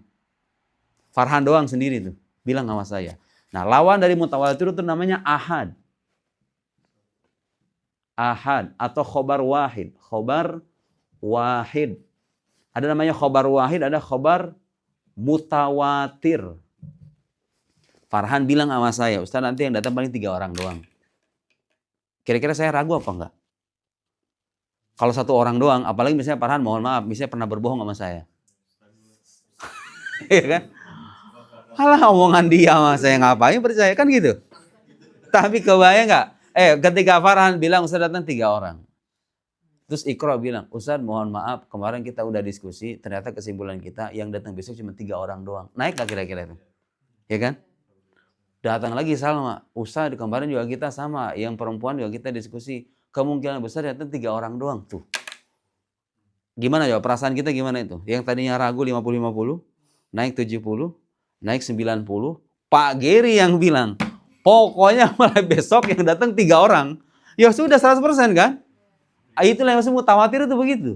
Farhan doang sendiri tuh, bilang sama saya. Nah, lawan dari mutawatir itu namanya ahad. Ahad atau khobar wahid. Khobar wahid. Ada namanya khobar wahid, ada khobar mutawatir. Farhan bilang sama saya, Ustadz nanti yang datang paling 3 orang doang. Kira-kira saya ragu apa enggak? Kalau 1 orang doang, apalagi misalnya Farhan mohon maaf, misalnya pernah berbohong sama saya. Iya kan? Alah omongan dia sama saya ngapain percaya kan gitu. Tapi kebayang enggak? Ketika Farhan bilang Ustaz datang 3 orang. Terus Iqra bilang, Ustaz mohon maaf kemarin kita udah diskusi, ternyata kesimpulan kita yang datang besok cuma 3 orang doang. Naik gak kira-kira itu? Ya kan? Datang lagi Salma, Ustaz kemarin juga kita sama, yang perempuan juga kita diskusi. Kemungkinan besar datang 3 orang doang tuh. Gimana ya perasaan kita gimana itu? Yang tadinya ragu 50-50, naik 70, naik 90, Pak Geri yang bilang, pokoknya mulai besok yang datang 3 orang. Ya sudah 100% kan? Itulah yang maksud mutawatir itu begitu.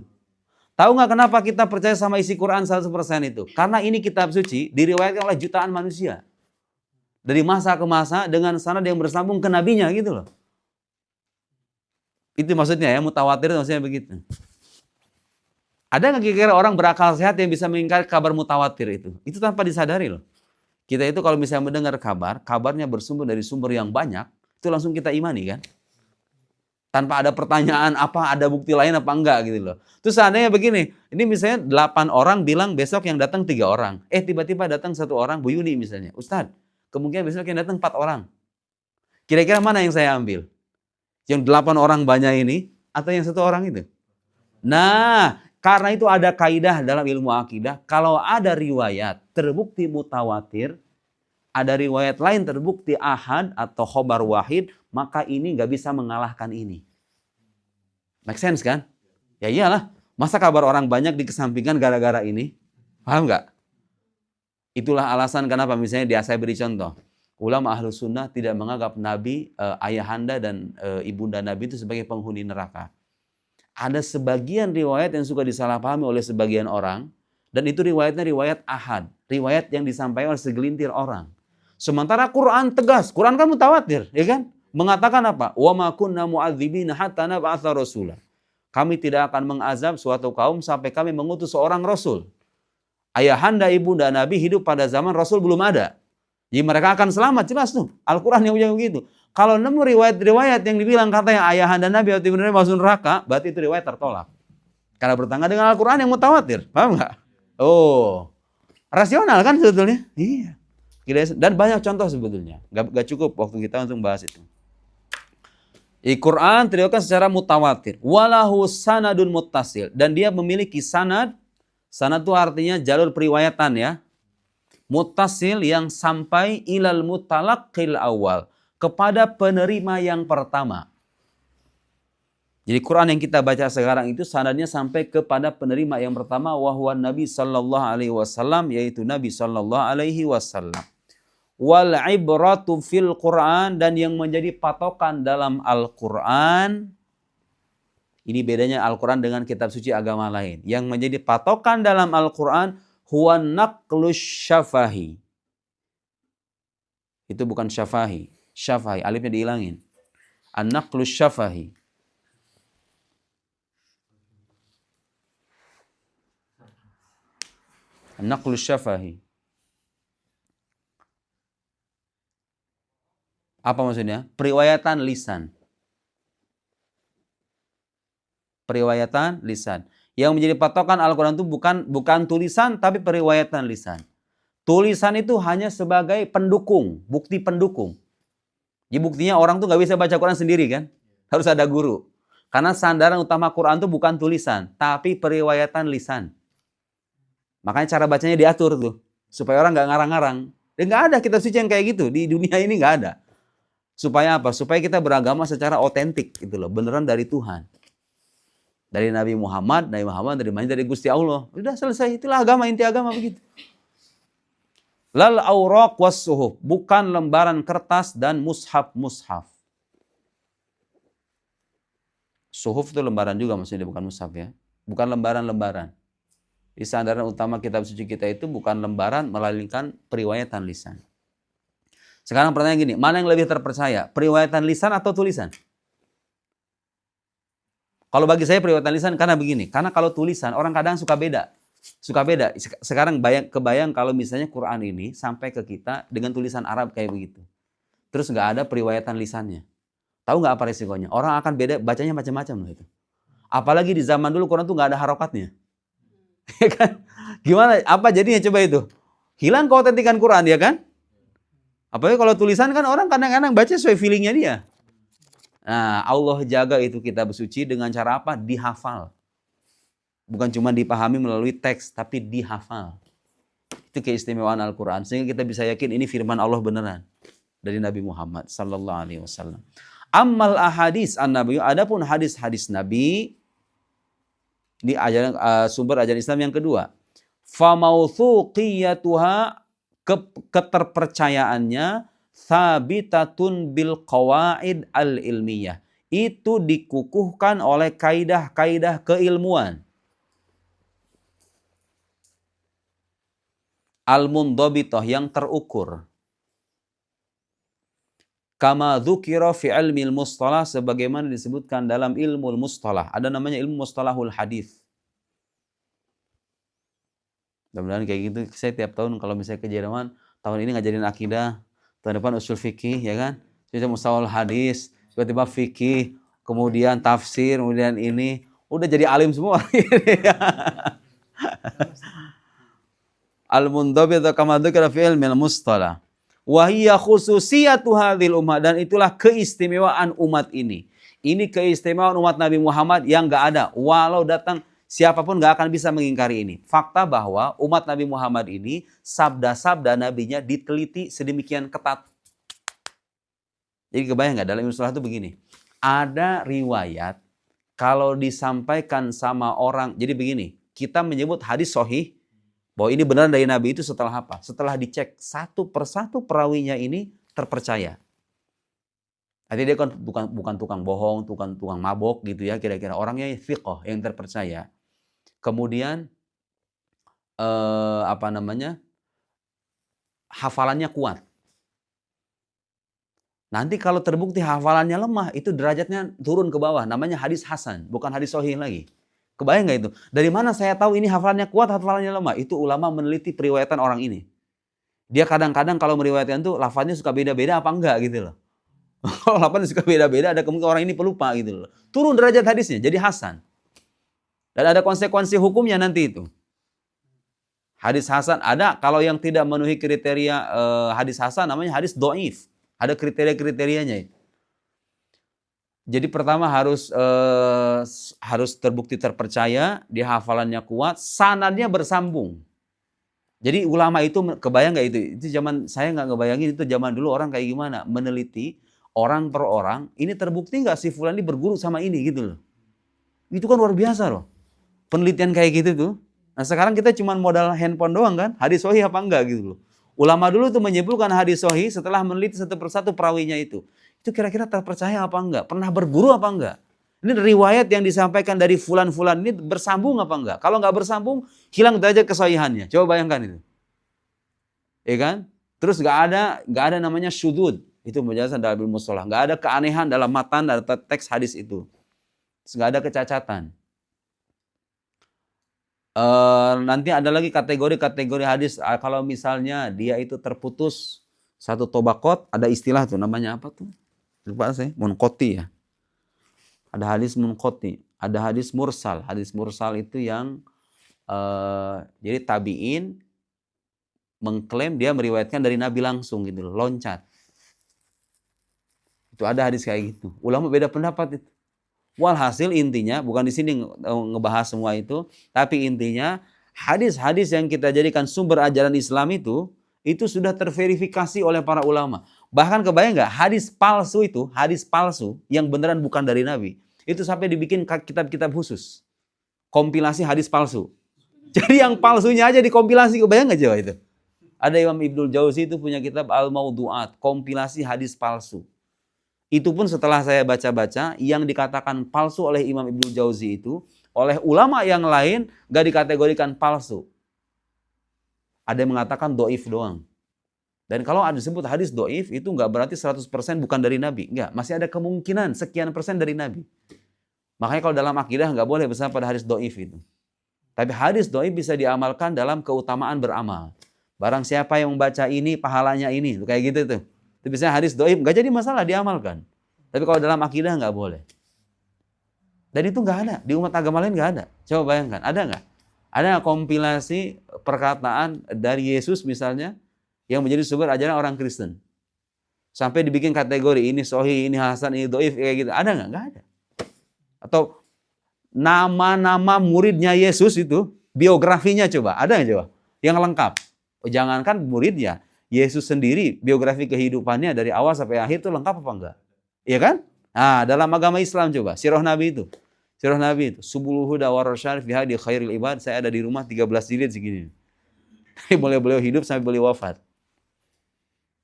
Tahu nggak kenapa kita percaya sama isi Quran 100% itu? Karena ini kitab suci diriwayatkan oleh jutaan manusia. Dari masa ke masa dengan sanad yang bersambung ke nabinya gitu loh. Itu maksudnya ya, mutawatir maksudnya begitu. Ada nggak kira-kira orang berakal sehat yang bisa mengingkari kabar mutawatir itu? Itu tanpa disadari loh. Kita itu kalau misalnya mendengar kabar, kabarnya bersumber dari sumber yang banyak, itu langsung kita imani kan? Tanpa ada pertanyaan apa, ada bukti lain apa enggak gitu loh. Terus seandainya begini, ini misalnya 8 orang bilang besok yang datang 3 orang. Tiba-tiba datang 1 orang, Bu Yuni misalnya. Ustadz, kemungkinan besok yang datang 4 orang. Kira-kira mana yang saya ambil? Yang 8 orang banyak ini, atau yang 1 orang itu? Nah, karena itu ada kaidah dalam ilmu akidah, kalau ada riwayat terbukti mutawatir, ada riwayat lain terbukti ahad atau khobar wahid, maka ini nggak bisa mengalahkan ini. Make sense kan? Ya iyalah, masa kabar orang banyak dikesampingkan gara-gara ini? Paham nggak? Itulah alasan kenapa misalnya saya beri contoh. Ulama Ahlus Sunnah tidak menganggap Nabi, ayahanda dan ibunda Nabi itu sebagai penghuni neraka. Ada sebagian riwayat yang suka disalahpahami oleh sebagian orang, dan itu riwayatnya riwayat ahad, riwayat yang disampaikan oleh segelintir orang. Sementara Quran tegas, Quran kan mutawatir, ya kan? Mengatakan apa? Wa ma kunna mu'adzibina hatta nab'atsa rasula. Kami tidak akan mengazab suatu kaum sampai kami mengutus seorang rasul. Ayahanda ibunda Nabi hidup pada zaman Rasul belum ada. Jadi mereka akan selamat, jelas tuh. Al-Quran yang begitu. Kalau nemu riwayat-riwayat yang dibilang katanya ayahanda Nabi atau ibunda Nabi masuk neraka, berarti itu riwayat tertolak. Karena bertangga dengan Al-Quran yang mutawatir. Paham nggak? Oh, rasional kan sebetulnya? Iya. Dan banyak contoh sebetulnya. Gak cukup waktu kita untuk bahas itu. Quran diriwayatkan secara mutawatir. Walahu sanadun muttasil. Dan dia memiliki sanad. Sanad itu artinya jalur periwayatan ya. Muttasil yang sampai ilal mutalaqqil awal. Kepada penerima yang pertama. Jadi Quran yang kita baca sekarang itu sanadnya sampai kepada penerima yang pertama, wahwa Nabi sallallahu alaihi wasallam, yaitu Nabi sallallahu alaihi wasallam. Wal ibratu fil Quran, dan yang menjadi patokan dalam Al-Quran, ini bedanya Al-Quran dengan kitab suci agama lain. Yang menjadi patokan dalam Al-Quran huwa naqlus syafahi. Itu bukan syafahi. Syafahi, alifnya dihilangin. An-naqlus syafahi. An-naqlus syafahi. Apa maksudnya? Periwayatan lisan. Periwayatan lisan. Yang menjadi patokan Al-Quran itu bukan tulisan, tapi periwayatan lisan. Tulisan itu hanya sebagai pendukung, bukti pendukung. Jadi buktinya orang tuh nggak bisa baca Quran sendiri kan? Harus ada guru. Karena sandaran utama Quran itu bukan tulisan, tapi periwayatan lisan. Makanya cara bacanya diatur tuh, supaya orang nggak ngarang-ngarang. Dan nggak ada kitab suci yang kayak gitu di dunia ini, nggak ada. Supaya apa? Supaya kita beragama secara otentik gitu loh, beneran dari Tuhan. Dari Nabi Muhammad dari Gusti Allah. Udah selesai, itulah agama, inti agama begitu. Lal awraq was suhuf, bukan lembaran kertas dan mushaf. Suhuf itu lembaran juga maksudnya, bukan mushaf ya. Bukan lembaran-lembaran. Di sandaran utama kitab suci kita itu bukan lembaran, melainkan periwayatan lisan. Sekarang pertanyaan gini, mana yang lebih terpercaya? Periwayatan lisan atau tulisan? Kalau bagi saya periwayatan lisan karena begini. Karena kalau tulisan orang kadang suka beda. Sekarang kebayang kalau misalnya Quran ini sampai ke kita dengan tulisan Arab kayak begitu. Terus nggak ada periwayatan lisannya. Tahu nggak apa resikonya? Orang akan beda, bacanya macam-macam loh itu. Apalagi di zaman dulu Quran tuh nggak ada harokatnya. Ya kan? Gimana? Apa jadinya coba itu? Hilang keautentikan Quran ya kan? Apalagi kalau tulisan kan orang kadang-kadang baca sesuai feelingnya dia. Nah, Allah jaga itu kitab suci dengan cara apa? Dihafal. Bukan cuma dipahami melalui teks, tapi dihafal. Itu keistimewaan Al-Quran. Sehingga kita bisa yakin ini firman Allah beneran. Dari Nabi Muhammad sallallahu alaihi wasallam. Ammal ahadis an-nabi, adapun hadis-hadis Nabi, ini ajaran, sumber ajaran Islam yang kedua. Famawthuqiyatuha, keterpercayaannya thabitatun bil qawaid al ilmiyah. Itu dikukuhkan oleh kaidah-kaidah keilmuan. Al-mundhabithah, yang terukur. Kama dzukira fi ilmil mustalah, sebagaimana disebutkan dalam ilmu mustalah. Ada namanya ilmu mustalahul hadis. Mudah-mudahan kayak gitu. Saya tiap tahun kalau misalnya ke Jerman, tahun ini ngajarin akidah, tahun depan usul fikih, ya kan? Jadi mustalahul hadis, tiba-tiba fikih, kemudian tafsir, kemudian ini udah jadi alim semua. Al-mundhabithah kama dzukira fi ilmil mustalah. Wa hiya khususiyatu hadhil ummah, dan itulah keistimewaan umat ini. Ini keistimewaan umat Nabi Muhammad yang enggak ada. Walau datang siapapun enggak akan bisa mengingkari ini. Fakta bahwa umat Nabi Muhammad ini sabda-sabda nabinya diteliti sedemikian ketat. Jadi kebayang enggak dalam ilmu usul itu begini. Ada riwayat kalau disampaikan sama orang, jadi begini, kita menyebut hadis sahih bahwa ini benar dari Nabi itu setelah apa? Setelah dicek satu persatu perawinya ini terpercaya. Artinya dia kan bukan tukang bohong, tukang mabok gitu ya, kira-kira orangnya thiqah, yang terpercaya. Kemudian hafalannya kuat. Nanti kalau terbukti hafalannya lemah, itu derajatnya turun ke bawah, namanya hadis hasan, bukan hadis sahih lagi. Kebayang nggak itu? Dari mana saya tahu ini hafalannya kuat, hafalannya lemah? Itu ulama meneliti periwayatan orang ini. Dia kadang-kadang kalau meriwayatkan tuh lafaznya suka beda-beda apa enggak gitu loh. Kalau lafaznya suka beda-beda, ada kemungkinan orang ini pelupa gitu loh. Turun derajat hadisnya, jadi hasan. Dan ada konsekuensi hukumnya nanti itu. Hadis hasan ada, kalau yang tidak memenuhi kriteria hadis hasan namanya hadis dhaif. Ada kriteria-kriterianya itu. Jadi pertama harus terbukti terpercaya, dia hafalannya kuat, sanadnya bersambung. Jadi ulama itu kebayang nggak itu? Itu zaman saya nggak ngebayangin itu zaman dulu orang kayak gimana meneliti orang per orang. Ini terbukti nggak si fulan ini berguru sama ini gitu loh. Itu kan luar biasa loh. Penelitian kayak gitu tuh. Nah sekarang kita cuma modal handphone doang kan? Hadis sahih apa enggak gitu loh. Ulama dulu tuh menyimpulkan hadis sahih setelah meneliti satu persatu perawinya itu. Itu kira-kira terpercaya apa enggak? Pernah berguru apa enggak? Ini riwayat yang disampaikan dari fulan-fulan ini bersambung apa enggak? Kalau enggak bersambung, hilang derajat kesahihannya. Coba bayangkan itu. Ya kan? Terus enggak ada namanya syudzud. Itu penjelasan dalam ilmu mustalah. Enggak ada keanehan dalam matan dan teks hadis itu. Terus enggak ada kecacatan. Nanti ada lagi kategori-kategori hadis. Kalau misalnya dia itu terputus satu tobakot, ada istilah tuh namanya apa tuh? Lupa saya, munqati ya. Ada hadis munqati, ada hadis mursal. Hadis mursal itu yang jadi tabi'in mengklaim dia meriwayatkan dari Nabi langsung gitu loh, loncat. Itu ada hadis kayak gitu. Ulama beda pendapat itu. Walhasil intinya, bukan di sini ngebahas semua itu, tapi intinya hadis-hadis yang kita jadikan sumber ajaran Islam itu sudah terverifikasi oleh para ulama. Bahkan kebayang nggak hadis palsu yang beneran bukan dari Nabi, itu sampai dibikin kitab-kitab khusus, kompilasi hadis palsu. Jadi yang palsunya aja dikompilasi, kebayang nggak Jawa itu? Ada Imam Ibnul Jauzi itu punya kitab Al-Mawdu'at, kompilasi hadis palsu. Itu pun setelah saya baca-baca, yang dikatakan palsu oleh Imam Ibnul Jauzi itu, oleh ulama yang lain gak dikategorikan palsu. Ada yang mengatakan doif doang. Dan kalau ada disebut hadis doif, itu gak berarti 100% bukan dari Nabi. Enggak, masih ada kemungkinan sekian persen dari Nabi. Makanya kalau dalam akidah gak boleh bersama pada hadis doif itu. Tapi hadis doif bisa diamalkan dalam keutamaan beramal. Barang siapa yang membaca ini, pahalanya ini. Kayak gitu tuh. Itu biasanya hadis doib, nggak jadi masalah diamalkan. Tapi kalau dalam akidah nggak boleh. Dan itu nggak ada. Di umat agama lain nggak ada. Coba bayangkan, ada nggak? Ada kompilasi perkataan dari Yesus misalnya, yang menjadi sumber ajaran orang Kristen. Sampai dibikin kategori, ini sahih, ini hasan, ini doib, kayak gitu. Ada nggak? Nggak ada. Atau nama-nama muridnya Yesus itu, biografinya coba. Ada nggak coba? Yang lengkap. Jangankan muridnya. Yesus sendiri, biografi kehidupannya dari awal sampai akhir itu lengkap apa enggak? Iya kan? Nah, dalam agama Islam coba, sirah Nabi itu. Sirah Nabi itu, Subul Huda wa Rasyad fi hadi khairil ibad, saya ada di rumah 13 jilid segini. Mulai beliau hidup sampai beliau wafat.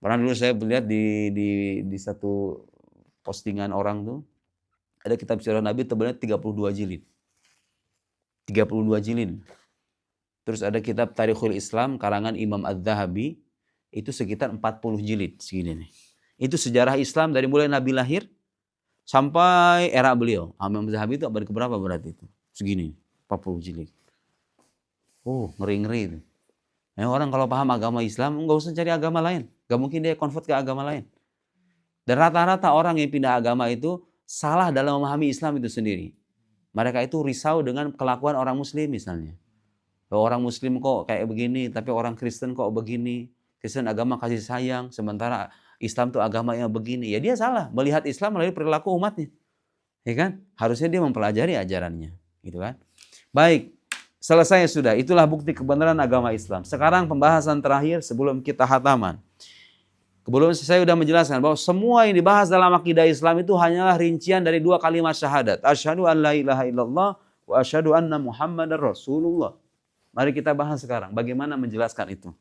Pernah dulu saya melihat di satu postingan orang tuh, ada kitab sirah Nabi tebalnya 32 jilid. 32 jilid. Terus ada kitab Tarikhul Islam karangan Imam Az-Zahabi, itu sekitar 40 jilid segini nih. Itu sejarah Islam dari mulai Nabi lahir sampai era beliau. Imam Az-Zahabi itu abad keberapa berarti itu? Segini, 40 jilid. Oh, ngeri-ngeri itu. Orang kalau paham agama Islam, nggak usah cari agama lain. Gak mungkin dia convert ke agama lain. Dan rata-rata orang yang pindah agama itu salah dalam memahami Islam itu sendiri. Mereka itu risau dengan kelakuan orang Muslim misalnya. Orang Muslim kok kayak begini, tapi orang Kristen kok begini. Kristen agama kasih sayang, sementara Islam tuh agama yang begini. Ya dia salah melihat Islam melalui perilaku umatnya. Ya kan? Harusnya dia mempelajari ajarannya. Gitu kan? Baik, selesai sudah. Itulah bukti kebenaran agama Islam. Sekarang pembahasan terakhir sebelum kita khataman. Sebelum saya sudah menjelaskan bahwa semua yang dibahas dalam akidah Islam itu hanyalah rincian dari 2 kalimat syahadat. Asyhadu an la ilaha illallah wa asyhadu anna Muhammadar Rasulullah. Mari kita bahas sekarang bagaimana menjelaskan itu.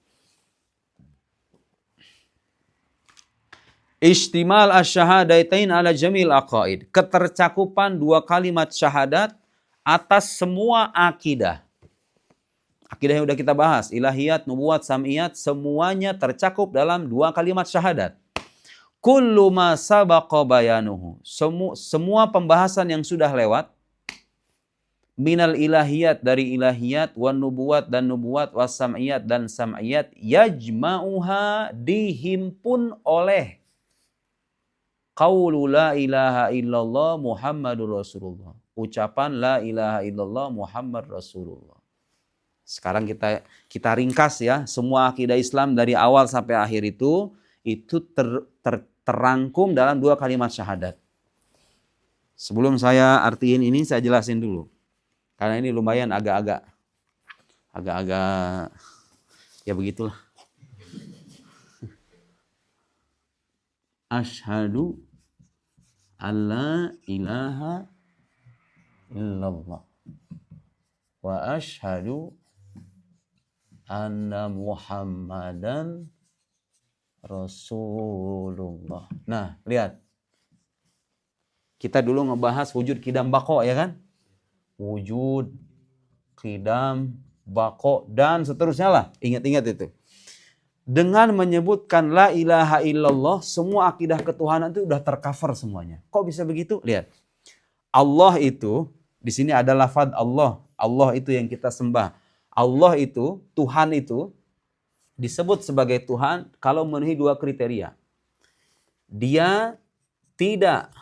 Ishtimal asyhadaitain ala jamil aqaid. Ketercakupan 2 kalimat syahadat atas semua akidah. Akidah yang sudah kita bahas, ilahiyat, nubuwat, sam'iyat, semuanya tercakup dalam 2 kalimat syahadat. Kullu ma sabaqa bayanuhu. Semua pembahasan yang sudah lewat, minal ilahiyat, dari ilahiyat, wan nubuwat dan nubuwat, was sam'iyat dan sam'iyat, yajma'uha, dihimpun oleh qaulu la ilaha illallah Muhammadur Rasulullah. Ucapan la ilaha illallah Muhammad Rasulullah. Sekarang kita ringkas ya, semua akidah Islam dari awal sampai akhir itu terangkum dalam 2 kalimat syahadat. Sebelum saya artiin ini, saya jelasin dulu. Karena ini lumayan agak-agak ya begitulah. Asyhadu alla ilaha illallah wa asyhadu anna Muhammadan Rasulullah. Nah, lihat. Kita dulu ngebahas wujud, qidam, baqo ya kan? Wujud, qidam, baqo dan seterusnya lah. Ingat-ingat itu. Dengan menyebutkan la ilaha illallah, semua akidah ketuhanan itu udah tercover semuanya. Kok bisa begitu? Lihat. Allah itu, di sini ada lafaz Allah. Allah itu yang kita sembah. Allah itu, Tuhan itu disebut sebagai Tuhan kalau memenuhi 2 kriteria. Dia tidak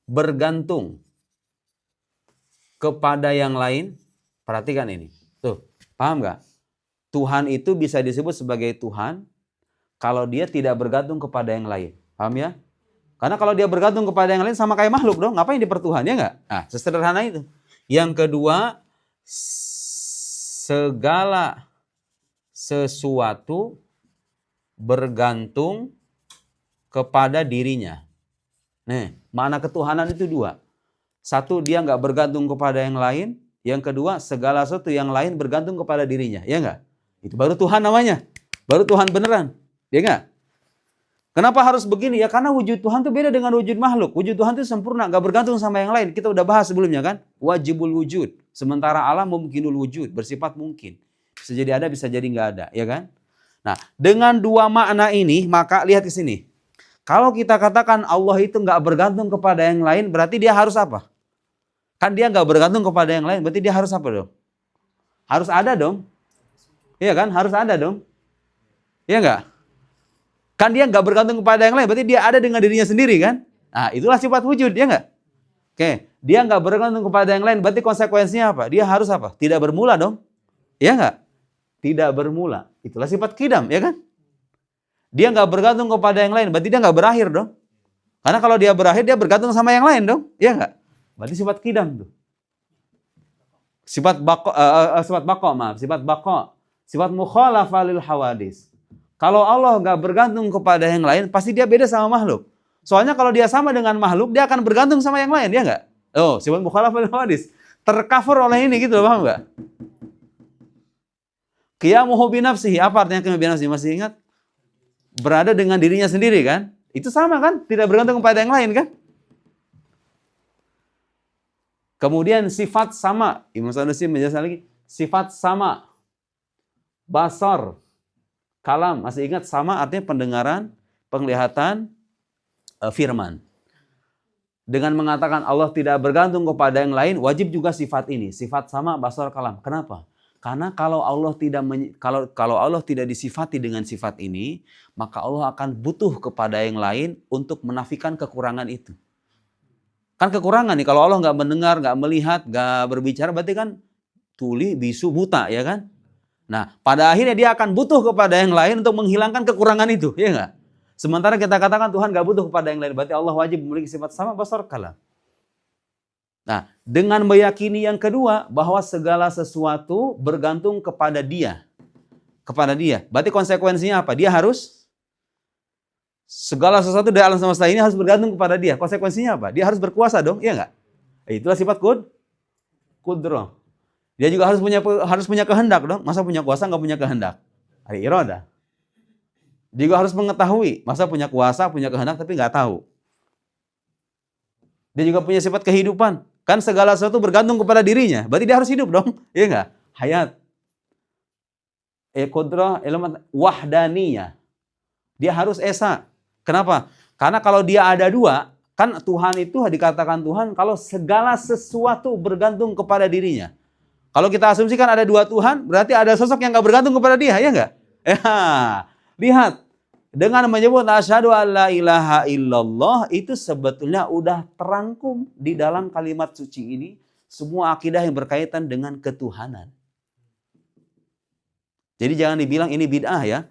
bergantung kepada yang lain. Perhatikan ini. Tuh, paham gak? Tuhan itu bisa disebut sebagai Tuhan kalau dia tidak bergantung kepada yang lain. Paham ya? Karena kalau dia bergantung kepada yang lain sama kayak makhluk dong. Ngapain dipertuhan, ya gak? Nah, sesederhana itu. Yang kedua, segala sesuatu bergantung kepada dirinya. Nih, makna ketuhanan itu 2. Satu, dia nggak bergantung kepada yang lain. Yang kedua, segala sesuatu yang lain bergantung kepada dirinya. Ya nggak? Itu baru Tuhan namanya. Baru Tuhan beneran. Ya nggak? Kenapa harus begini? Ya karena wujud Tuhan itu beda dengan wujud makhluk. Wujud Tuhan itu sempurna, nggak bergantung sama yang lain. Kita udah bahas sebelumnya kan? Wajibul wujud. Sementara Allah mumkinul wujud, bersifat mungkin. Bisa jadi ada, bisa jadi nggak ada, ya kan? Nah, dengan 2 makna ini, maka lihat ke sini. Kalau kita katakan Allah itu nggak bergantung kepada yang lain, berarti dia harus apa? Kan dia nggak bergantung kepada yang lain, berarti dia harus apa dong? Harus ada dong. Iya kan? Harus ada dong. Iya nggak? Kan dia nggak bergantung kepada yang lain, berarti dia ada dengan dirinya sendiri kan? Nah, itulah sifat wujud, ya nggak? Oke, dia nggak bergantung kepada yang lain, berarti konsekuensinya apa? Dia harus apa? Tidak bermula dong. Ya nggak? Tidak bermula. Itulah sifat qidam, ya kan? Dia nggak bergantung kepada yang lain, berarti dia nggak berakhir dong. Karena kalau dia berakhir, dia bergantung sama yang lain dong. Ya nggak? Berarti sifat qidam tuh. Sifat baqo, sifat mukhalafah lil hawadis. Kalau Allah nggak bergantung kepada yang lain, pasti dia beda sama makhluk. Soalnya kalau dia sama dengan makhluk, dia akan bergantung sama yang lain, ya nggak? Oh, sifat mukhalafah lil hawadis. Tercover oleh ini gitu, paham nggak? Qiyamuhu binafsihi. Apa artinya qiyamuhu binafsihi? Masih ingat? berada dengan dirinya sendiri kan? Itu sama kan? Tidak bergantung kepada yang lain kan? Kemudian sifat sama. Imam Sanusi menjelaskan lagi. Sifat sama. Basar. Kalam. Masih ingat sama artinya pendengaran, penglihatan, firman. Dengan mengatakan Allah tidak bergantung kepada yang lain, wajib juga sifat ini. Sifat sama, basar, kalam. Kenapa? Karena kalau Allah tidak disifati dengan sifat ini, maka Allah akan butuh kepada yang lain untuk menafikan kekurangan itu. Kan kekurangan nih, kalau Allah nggak mendengar, nggak melihat, nggak berbicara, berarti kan tuli, bisu, buta, ya kan? Nah, pada akhirnya dia akan butuh kepada yang lain untuk menghilangkan kekurangan itu, ya nggak? Sementara kita katakan Tuhan nggak butuh kepada yang lain, berarti Allah wajib memiliki sifat sama, basar, kalam. Nah, dengan meyakini yang kedua bahwa segala sesuatu bergantung kepada Dia. Kepada Dia. Berarti konsekuensinya apa? Dia harus segala sesuatu dari alam semesta ini harus bergantung kepada Dia. Konsekuensinya apa? Dia harus berkuasa dong, iya nggak? Itulah sifat kudrah. Dia juga harus punya kehendak dong. Masa punya kuasa nggak punya kehendak? Ada iradah. Dia juga harus mengetahui. Masa punya kuasa, punya kehendak tapi nggak tahu. Dia juga punya sifat kehidupan. Kan segala sesuatu bergantung kepada dirinya. Berarti dia harus hidup dong. Iya nggak? Hayat. Qudrah, elemen wahdaniyah. Dia harus esa. Kenapa? Karena kalau dia ada dua, kan Tuhan itu dikatakan Tuhan kalau segala sesuatu bergantung kepada dirinya. Kalau kita asumsikan ada dua Tuhan, berarti ada sosok yang nggak bergantung kepada dia, ya nggak? Lihat. Dengan menyebut asyhadu alla ilaha illallah itu sebetulnya udah terangkum di dalam kalimat suci ini semua akidah yang berkaitan dengan ketuhanan. Jadi jangan dibilang ini bid'ah ya.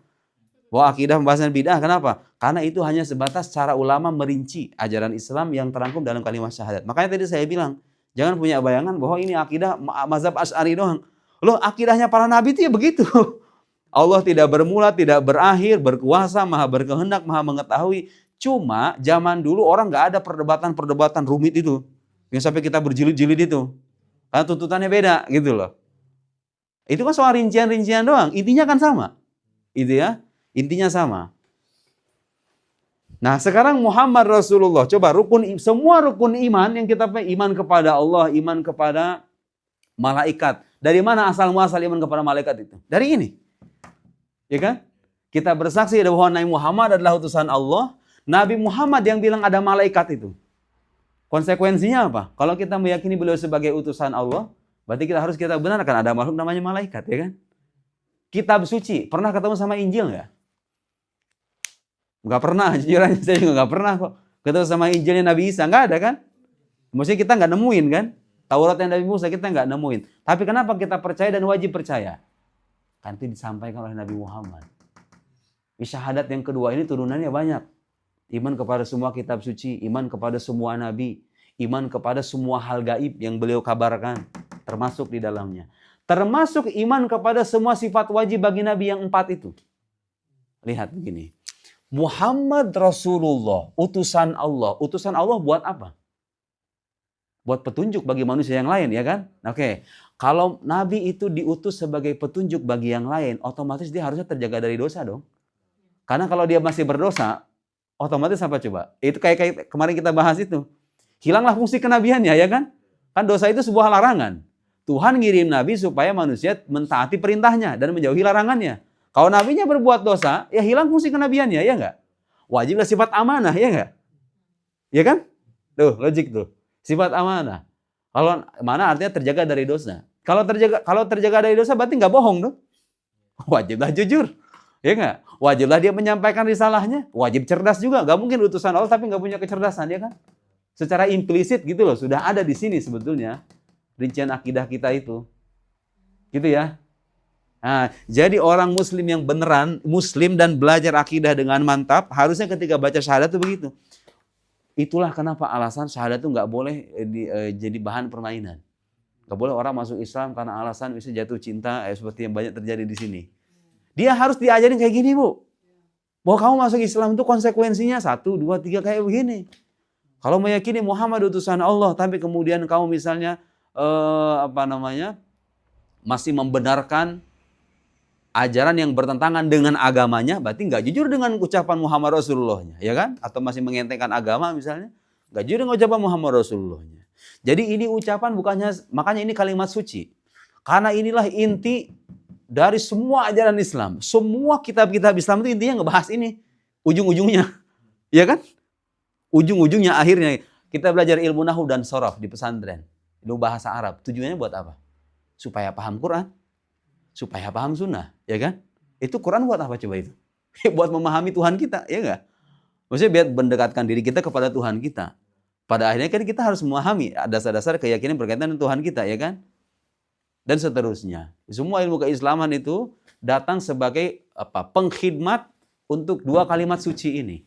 Bahwa akidah pembahasan bid'ah, kenapa? Karena itu hanya sebatas cara ulama merinci ajaran Islam yang terangkum dalam kalimat syahadat. Makanya tadi saya bilang, jangan punya bayangan bahwa ini akidah mazhab Asy'ari doang. Loh, akidahnya para nabi itu ya begitu. Allah tidak bermula, tidak berakhir, berkuasa, maha berkehendak, maha mengetahui. Cuma zaman dulu orang nggak ada perdebatan-perdebatan rumit itu. Yang sampai kita berjilid-jilid itu. Karena tuntutannya beda gitu loh. Itu kan soal rincian-rincian doang. Intinya kan sama. Itu ya. Intinya sama. Nah sekarang Muhammad Rasulullah. Coba semua rukun iman yang kita iman kepada Allah, iman kepada malaikat. Dari mana asal muasal iman kepada malaikat itu? Dari ini. Ya kan? Kita bersaksi bahwa Nabi Muhammad adalah utusan Allah. Nabi Muhammad yang bilang ada malaikat itu. Konsekuensinya apa? Kalau kita meyakini beliau sebagai utusan Allah, berarti kita benarkan ada makhluk namanya malaikat, ya kan? Kitab suci, pernah ketemu sama Injil nggak? Nggak pernah, jujur aja saya juga nggak pernah kok. Ketemu sama Injilnya Nabi Isa, nggak ada kan? Maksudnya kita nggak nemuin kan? Taurat yang Nabi Musa kita nggak nemuin. Tapi kenapa kita percaya dan wajib percaya? Kan itu disampaikan oleh Nabi Muhammad. Syahadat yang kedua ini turunannya banyak. Iman kepada semua kitab suci, iman kepada semua nabi, iman kepada semua hal gaib yang beliau kabarkan, termasuk di dalamnya. Termasuk iman kepada semua sifat wajib bagi nabi yang 4 itu. Lihat begini. Muhammad Rasulullah, utusan Allah. Utusan Allah buat apa? Buat petunjuk bagi manusia yang lain, ya kan? Oke. Kalau Nabi itu diutus sebagai petunjuk bagi yang lain, otomatis dia harusnya terjaga dari dosa dong. Karena kalau dia masih berdosa, otomatis apa coba? Itu kayak kemarin kita bahas itu. Hilanglah fungsi kenabiannya, ya kan? Kan dosa itu sebuah larangan. Tuhan ngirim Nabi supaya manusia mentaati perintahnya dan menjauhi larangannya. Kalau Nabinya berbuat dosa, ya hilang fungsi kenabiannya, ya enggak? Wajiblah sifat amanah, ya enggak? Ya kan? Tuh, logik tuh. Sifat amanah. Kalau mana artinya terjaga dari dosa. Kalau terjaga dari dosa berarti nggak bohong dong. Wajiblah jujur. Ya nggak? Wajiblah dia menyampaikan risalahnya. Wajib cerdas juga. Gak mungkin utusan Allah tapi nggak punya kecerdasan, ya kan? Secara implisit gitu loh. Sudah ada di sini sebetulnya. Rincian akidah kita itu. Gitu ya. Nah, jadi orang muslim yang beneran, muslim dan belajar akidah dengan mantap, harusnya ketika baca syahadat itu begitu. Itulah kenapa alasan syahadat itu nggak boleh jadi bahan permainan. Nggak boleh orang masuk Islam karena alasan bisa jatuh cinta seperti yang banyak terjadi di sini. Dia harus diajarin kayak gini, Bu. Bahwa kamu masuk Islam itu konsekuensinya 1, 2, 3 kayak begini. Kalau meyakini Muhammad utusan Allah, tapi kemudian kamu misalnya masih membenarkan ajaran yang bertentangan dengan agamanya, berarti nggak jujur dengan ucapan Muhammad Rasulullahnya, ya kan? Atau masih mengentengkan agama misalnya, nggak jujur dengan ucapan Muhammad Rasulullahnya. Jadi ini ucapan bukannya, makanya ini kalimat suci. Karena inilah inti dari semua ajaran Islam. Semua kitab-kitab Islam itu intinya ngebahas ini. Ujung-ujungnya, ya kan? Ujung-ujungnya akhirnya kita belajar ilmu nahwu dan sorof di pesantren. Ilmu bahasa Arab. Tujuannya buat apa? Supaya paham Quran. Supaya paham sunnah, ya kan? Itu Quran buat apa coba itu? Buat memahami Tuhan kita, ya enggak? Maksudnya biar mendekatkan diri kita kepada Tuhan kita. Pada akhirnya kan kita harus memahami dasar-dasar keyakinan berkaitan dengan Tuhan kita, ya kan? Dan seterusnya. Semua ilmu keislaman itu datang sebagai pengkhidmat untuk dua kalimat suci ini.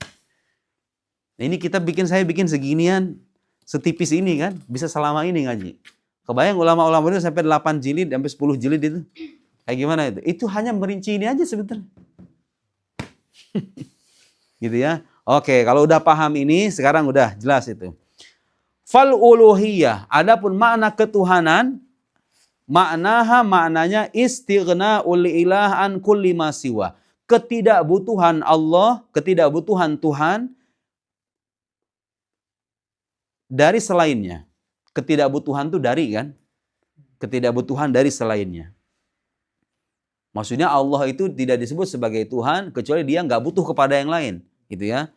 Ini saya bikin seginian, setipis ini kan, bisa selama ini ngaji. Kebayang ulama-ulama itu sampai 8 jilid, sampai 10 jilid itu. Kayak gimana itu? Itu hanya merinci ini aja sebetulnya. Gitu ya. Oke, kalau udah paham ini, sekarang udah jelas itu. Fal uluhiyah, adapun makna ketuhanan, maknanya istighna'ul ilah an kulli ma siwa. Ketidakbutuhan Allah, ketidakbutuhan Tuhan dari selainnya. Ketidakbutuhan itu dari kan? Ketidakbutuhan dari selainnya. Maksudnya Allah itu tidak disebut sebagai Tuhan kecuali dia nggak butuh kepada yang lain, gitu ya.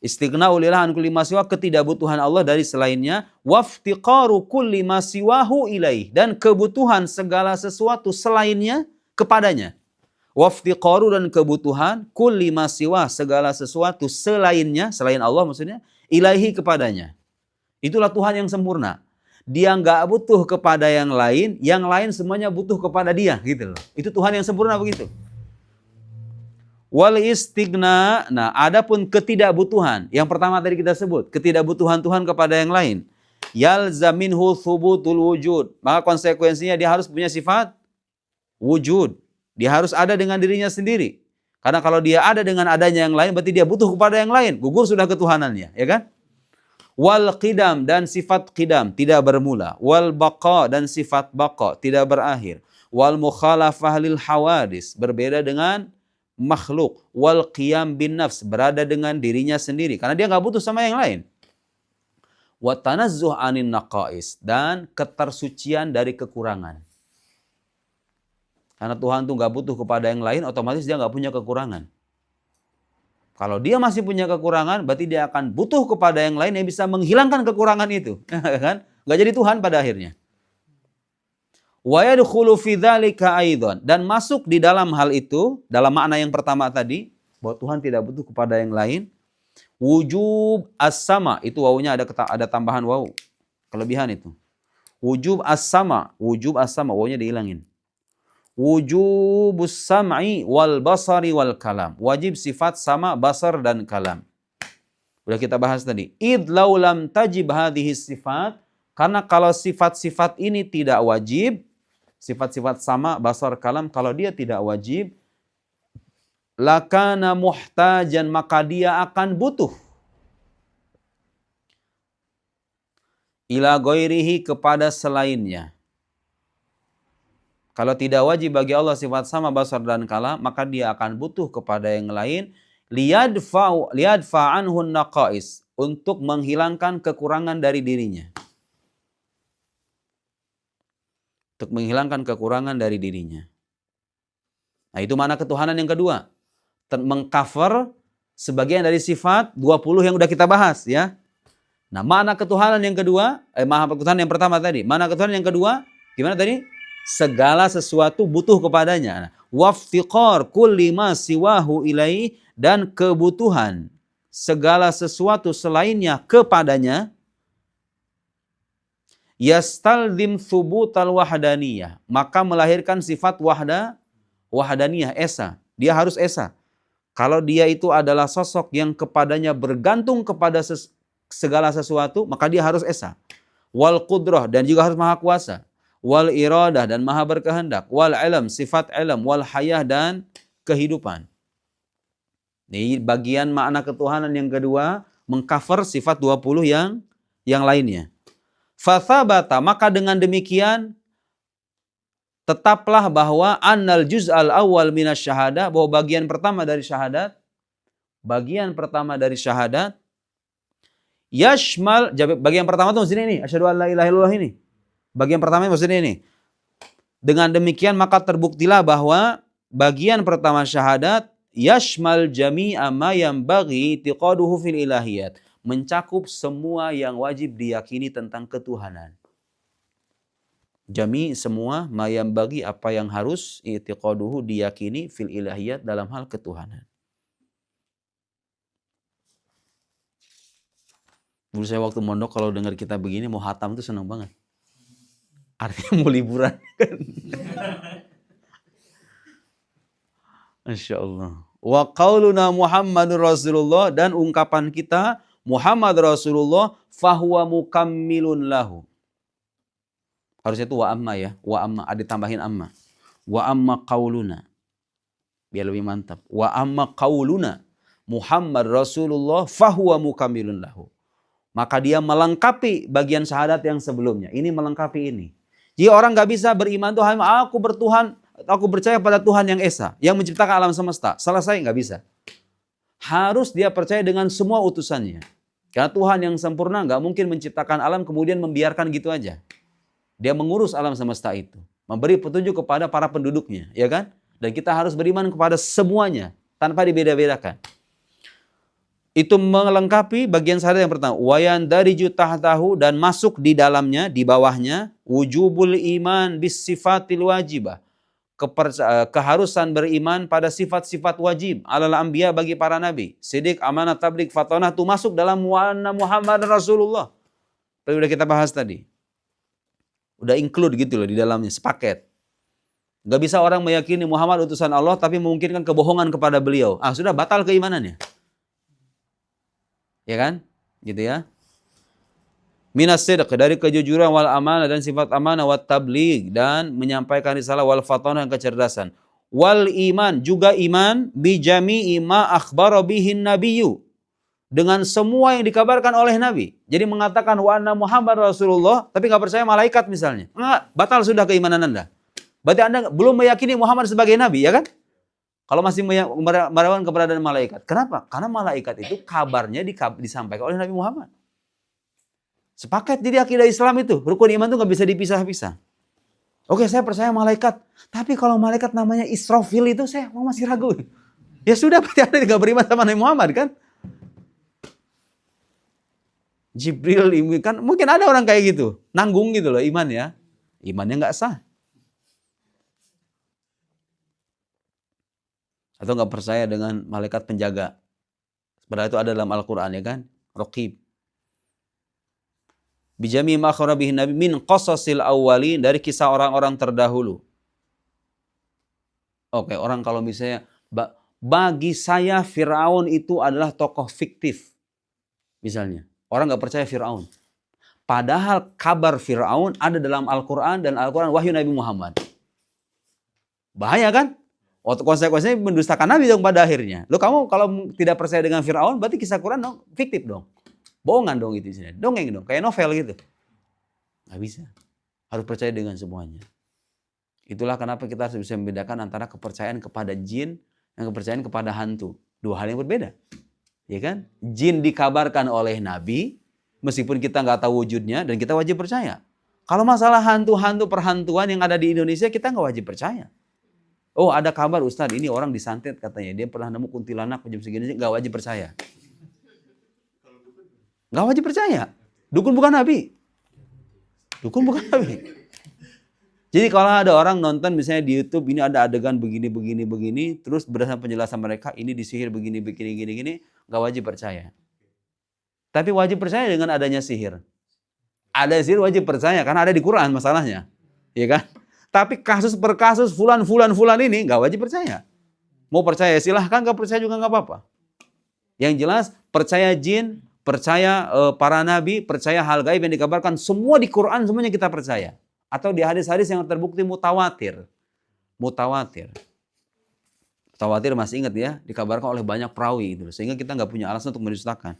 Istighna'ul ilah an kulli ma siwa, ketidakbutuhan Allah dari selainnya, waftiqaru kulli ma siwahu ilaih, dan kebutuhan segala sesuatu selainnya kepadanya. Waftiqaru, dan kebutuhan kulli ma siwa, segala sesuatu selainnya, selain Allah maksudnya, ilaihi, kepadanya. Itulah Tuhan yang sempurna. Dia nggak butuh kepada yang lain semuanya butuh kepada dia, gitu loh. Itu Tuhan yang sempurna begitu. Wal istighna, nah adapun ketidakbutuhan, yang pertama tadi kita sebut, ketidakbutuhan Tuhan kepada yang lain. Yalzaminhu thubutul wujud, maka konsekuensinya dia harus punya sifat wujud. Dia harus ada dengan dirinya sendiri. Karena kalau dia ada dengan adanya yang lain, berarti dia butuh kepada yang lain, gugur sudah ketuhanannya, ya kan? Wal qidam, dan sifat qidam, tidak bermula. Wal baqa, dan sifat baqa, tidak berakhir. Wal mukhalafah lil hawadis, berbeda dengan makhluk. Wal qiyam bin nafs, berada dengan dirinya sendiri, karena dia nggak butuh sama yang lain. Wa tanazzuh anin naqais, dan ketersucian dari kekurangan. Karena Tuhan tuh nggak butuh kepada yang lain, otomatis dia nggak punya kekurangan. Kalau dia masih punya kekurangan, berarti dia akan butuh kepada yang lain yang bisa menghilangkan kekurangan itu, kan? Nggak jadi Tuhan pada akhirnya. Wa yadkhulu fi dzalika aidan, dan masuk di dalam hal itu, dalam makna yang pertama tadi, bahwa Tuhan tidak butuh kepada yang lain, wujub as-sama, itu wawunya ada tambahan wawu, kelebihan itu. Wujub as-sama, wawunya dihilangin. Wujubus sam'i wal basari wal kalam. Wajib sifat sama, basar, dan kalam. Udah kita bahas tadi. Id law lam tajib hadhihi sifat. Karena kalau sifat-sifat ini tidak wajib, sifat-sifat sama, basar, kalam, kalau dia tidak wajib, lakana muhtajan, maka dia akan butuh. Ila ghairihi, kepada selainnya. Kalau tidak wajib bagi Allah sifat sama, basar, dan kalam, maka dia akan butuh kepada yang lain. Liyadfa anhun naqais, untuk menghilangkan kekurangan dari dirinya. Untuk menghilangkan kekurangan dari dirinya. Nah, itu makna ketuhanan yang kedua. Mengcover sebagian dari sifat 20 yang udah kita bahas, ya. Nah, makna ketuhanan yang kedua, makna ketuhanan yang pertama tadi. Makna ketuhanan yang kedua, gimana tadi? Segala sesuatu butuh kepadanya. Waftiqar kulli ma siwahu ilaihi, dan kebutuhan segala sesuatu selainnya kepadanya. Yastalzim thubutal wahdaniyah, maka melahirkan sifat wahdaniyah, esa. Dia harus esa. Kalau dia itu adalah sosok yang kepadanya bergantung kepada segala sesuatu, maka dia harus esa. Wal qudrah, dan juga harus maha kuasa. Wal iradah, dan maha berkehendak. Wal ilm, sifat ilm. Wal hayah, dan kehidupan. Ini bagian makna ketuhanan yang kedua, mengcover sifat 20 yang lainnya. Fathabata, maka dengan demikian Tetaplah bahwa annal juz'al awal minas syahadah, bahwa bagian pertama dari syahadat, yashmal, bagian pertama itu maksudnya ini, asyhadu an la ilaha illallah ini. Bagian pertama maksudnya ini. Dengan demikian maka terbuktilah bahwa bagian pertama syahadat yashmal jami'a ma yanbaghi i'tiqaduhu fil ilahiyat, mencakup semua yang wajib diyakini tentang ketuhanan. Jami semua ma yanbaghi, apa yang harus i'tiqaduhu diyakini fil ilahiyat, dalam hal ketuhanan. Dulu saya waktu mondok kalau dengar kita begini mau hatam tuh senang banget. Artinya mau liburan kan. Masya Allah. Wa qauluna Muhammadur Rasulullah, dan ungkapan kita Muhammad Rasulullah fahuwa mukammilun lahu. Harusnya itu wa amma ya. Wa amma, ada tambahin amma. Wa amma qauluna. Biar lebih mantap. Wa amma qauluna Muhammad Rasulullah fahuwa mukammilun lahu. Maka dia melengkapi bagian syahadat yang sebelumnya. Ini melengkapi ini. Jadi orang gak bisa beriman Tuhan, aku percaya pada Tuhan yang Esa, yang menciptakan alam semesta. Selesai, gak bisa. Harus dia percaya dengan semua utusannya. Karena Tuhan yang sempurna gak mungkin menciptakan alam kemudian membiarkan gitu aja. Dia mengurus alam semesta itu. Memberi petunjuk kepada para penduduknya. Ya kan? Dan kita harus beriman kepada semuanya. Tanpa dibeda-bedakan. Itu melengkapi bagian syahadat yang pertama. Wayan dariju tahtahu, dan masuk di dalamnya, di bawahnya, wujubul iman bis sifatil wajibah. Keharusan beriman pada sifat-sifat wajib alal anbiya, bagi para nabi. Sidik, amanah, tablik, fatonah, itu masuk dalam wa Muhammad Rasulullah. Tapi udah kita bahas tadi. Udah include gitu loh di dalamnya, sepaket. Gak bisa orang meyakini Muhammad utusan Allah tapi memungkinkan kebohongan kepada beliau. Sudah batal keimanannya. Ya kan? Gitu ya. Minas sidq, dari kejujuran, wal amanah, dan sifat amanah, wat tabligh, dan menyampaikan risalah, wal fatonah, dan kecerdasan. Wal iman, juga iman bi jami'i ma akhbara bihin nabiyyu, dengan semua yang dikabarkan oleh nabi. Jadi mengatakan wa anna Muhammad Rasulullah tapi enggak percaya malaikat misalnya. Enggak, batal sudah keimanan Anda. Berarti Anda belum meyakini Muhammad sebagai nabi, ya kan? Kalau masih meragukan keberadaan malaikat. Kenapa? Karena malaikat itu kabarnya disampaikan oleh Nabi Muhammad. Sepaket jadi akidah Islam itu. Rukun iman itu gak bisa dipisah-pisah. Oke, saya percaya malaikat. Tapi kalau malaikat namanya Israfil itu saya masih ragu. Ya sudah, berarti Anda gak beriman sama Nabi Muhammad kan? Jibril, kan mungkin ada orang kayak gitu. Nanggung gitu loh iman ya. Imannya gak sah. Atau nggak percaya dengan malaikat penjaga. Padahal itu ada dalam Al-Quran, ya kan? Raqib. Bijami ma akhbara bihi nabi min qasasil awwalin, dari kisah orang-orang terdahulu. Oke, orang kalau misalnya bagi saya Firaun itu adalah tokoh fiktif. Misalnya, orang nggak percaya Firaun. Padahal kabar Firaun ada dalam Al-Quran, dan Al-Quran wahyu Nabi Muhammad. Bahaya kan? Konsekuensinya mendustakan Nabi dong pada akhirnya. Lo kamu kalau tidak percaya dengan Firaun, berarti kisah Quran dong fiktif dong. Bohongan dong itu isinya. Dongeng dong, kayak novel gitu. Gak bisa. Harus percaya dengan semuanya. Itulah kenapa kita harus bisa membedakan antara kepercayaan kepada jin dan kepercayaan kepada hantu. Dua hal yang berbeda. Ya kan? Jin dikabarkan oleh Nabi, meskipun kita nggak tahu wujudnya, dan kita wajib percaya. Kalau masalah hantu-hantu perhantuan yang ada di Indonesia, kita nggak wajib percaya. Oh, ada kabar Ustadz, ini orang disantet katanya. Dia pernah nemu kuntilanak jam segini, nggak wajib percaya. Nggak wajib percaya. Dukun bukan Nabi. Dukun bukan Nabi. Jadi kalau ada orang nonton misalnya di YouTube, ini ada adegan begini, terus berdasarkan penjelasan mereka, ini disihir begini, nggak wajib percaya. Tapi wajib percaya dengan adanya sihir. Ada sihir wajib percaya, karena ada di Quran masalahnya. Ya kan? Tapi kasus per kasus fulan ini nggak wajib percaya. Mau percaya silahkan, nggak percaya juga nggak apa-apa. Yang jelas percaya jin, percaya para nabi, percaya hal gaib yang dikabarkan semua di Quran, semuanya kita percaya. Atau di hadis-hadis yang terbukti mutawatir. Mutawatir masih ingat ya, dikabarkan oleh banyak perawi itu, sehingga kita nggak punya alasan untuk mendustakan.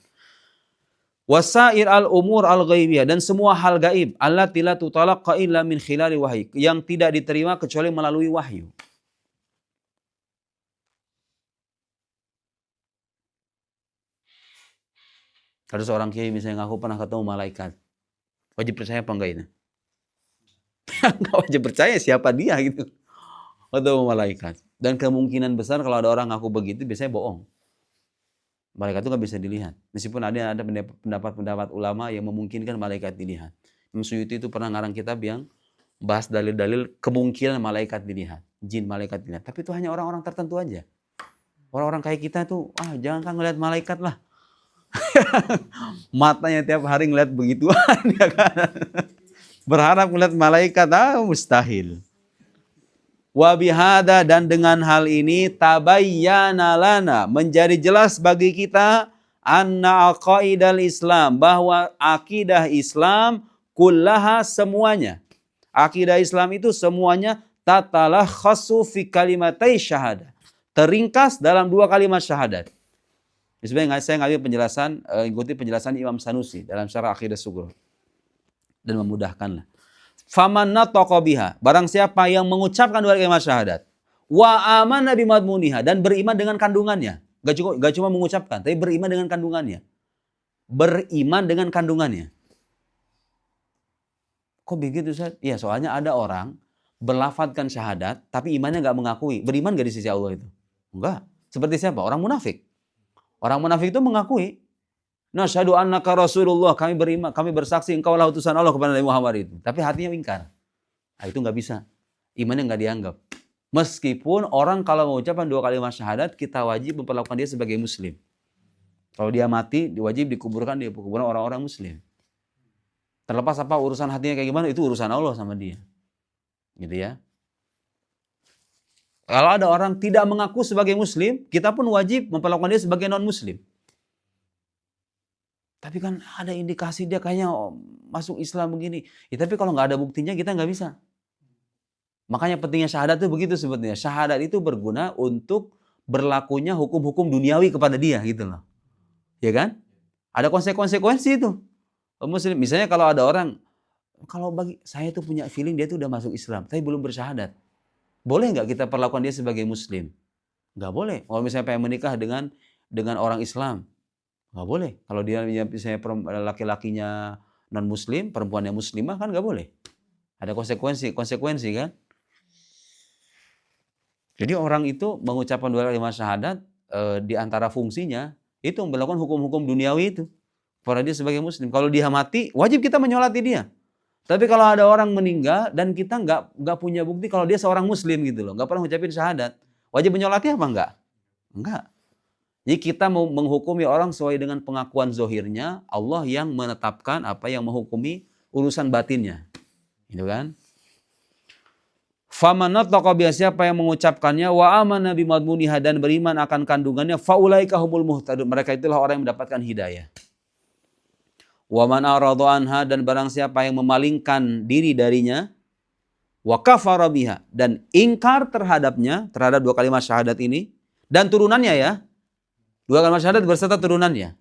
Wasair al-umur al-ghaibiyah, dan semua hal gaib, allati la tutalaqqa illa min khilali wahyi, yang tidak diterima kecuali melalui wahyu. Ada seorang kiai misalnya ngaku pernah ketemu malaikat. Wajib percaya apa enggak ini? Enggak wajib percaya, siapa dia gitu. Ketemu malaikat. Dan kemungkinan besar kalau ada orang ngaku begitu biasanya bohong. Malaikat itu nggak bisa dilihat. Meskipun ada pendapat-pendapat ulama yang memungkinkan malaikat dilihat. Imam Suyuti itu pernah ngarang kitab yang bahas dalil-dalil kemungkinan malaikat dilihat. Jin malaikat dilihat. Tapi itu hanya orang-orang tertentu aja. Orang-orang kayak kita tuh, jangan kan ngeliat malaikat lah. Matanya tiap hari ngeliat begituan. Ya kan? Berharap ngeliat malaikat, mustahil. Wa bihada, dan dengan hal ini tabayyana lana, menjadi jelas bagi kita, anna aqaidal Islam, bahwa akidah Islam kullaha, semuanya. Akidah Islam itu semuanya tatalakhasu fi kalimatai syahadah. Teringkas dalam 2 kalimat syahadat. Sebenarnya saya ngambil penjelasan, ikuti penjelasan Imam Sanusi dalam Syarah Aqidah Sughra. Dan memudahkanlah. Faman nataqa biha, barang siapa yang mengucapkan 2 kalimat syahadat, wa amana bimadmuniha, dan beriman dengan kandungannya. Gak cuma mengucapkan, tapi beriman dengan kandungannya. Beriman dengan kandungannya. Kok begitu Ustaz? Ya, soalnya ada orang berlafadzkan syahadat, tapi imannya gak mengakui. Beriman gak di sisi Allah itu? Enggak. Seperti siapa? Orang munafik. Orang munafik itu mengakui, nasyhadu annaka Rasulullah, kami beriman, kami bersaksi engkaulah utusan Allah kepada Nabi Muhammad itu. Tapi hatinya ingkar. Itu nggak bisa. Imannya nggak dianggap. Meskipun orang kalau mengucapkan 2 kalimat syahadat, kita wajib memperlakukan dia sebagai muslim. Kalau dia mati, wajib dikuburkan di kuburan orang-orang muslim. Terlepas apa urusan hatinya kayak gimana, itu urusan Allah sama dia. Gitu ya. Kalau ada orang tidak mengaku sebagai muslim, kita pun wajib memperlakukan dia sebagai non-muslim. Tapi kan ada indikasi dia kayaknya masuk Islam begini. Ya, tapi kalau nggak ada buktinya kita nggak bisa. Makanya pentingnya syahadat itu begitu sebetulnya. Syahadat itu berguna untuk berlakunya hukum-hukum duniawi kepada dia gitu loh. Ya kan? Ada konsekuensi itu. Muslim, misalnya kalau ada orang, kalau bagi saya tuh punya feeling dia tuh udah masuk Islam, tapi belum bersyahadat. Boleh nggak kita perlakukan dia sebagai Muslim? Nggak boleh. Kalau misalnya pengen menikah dengan orang Islam, nggak boleh. Kalau dia misalnya laki-lakinya non-muslim, perempuannya muslimah, kan nggak boleh. Ada konsekuensi kan? Jadi orang itu mengucapkan 2 kalimat syahadat, di antara fungsinya itu melakukan hukum-hukum duniawi itu kepada dia sebagai muslim. Kalau dia mati, wajib kita menyolati dia. Tapi kalau ada orang meninggal dan kita nggak punya bukti kalau dia seorang muslim gitu loh, nggak pernah ngucapin syahadat, wajib menyolati apa enggak? Enggak. Jadi kita mau menghukumi orang sesuai dengan pengakuan zohirnya, Allah yang menetapkan apa yang menghukumi urusan batinnya. Gitu kan? Faman nataqa bi, siapa yang mengucapkannya, wa amana bimadmuniha, dan beriman akan kandungannya, faulaika humul muhtadun, mereka itulah orang yang mendapatkan hidayah. Wa man arada anha, dan barang siapa yang memalingkan diri darinya, wa kafara biha, dan ingkar terhadapnya, terhadap 2 kalimat syahadat ini dan turunannya ya. 2 kalimat syahadat berserta turunannya.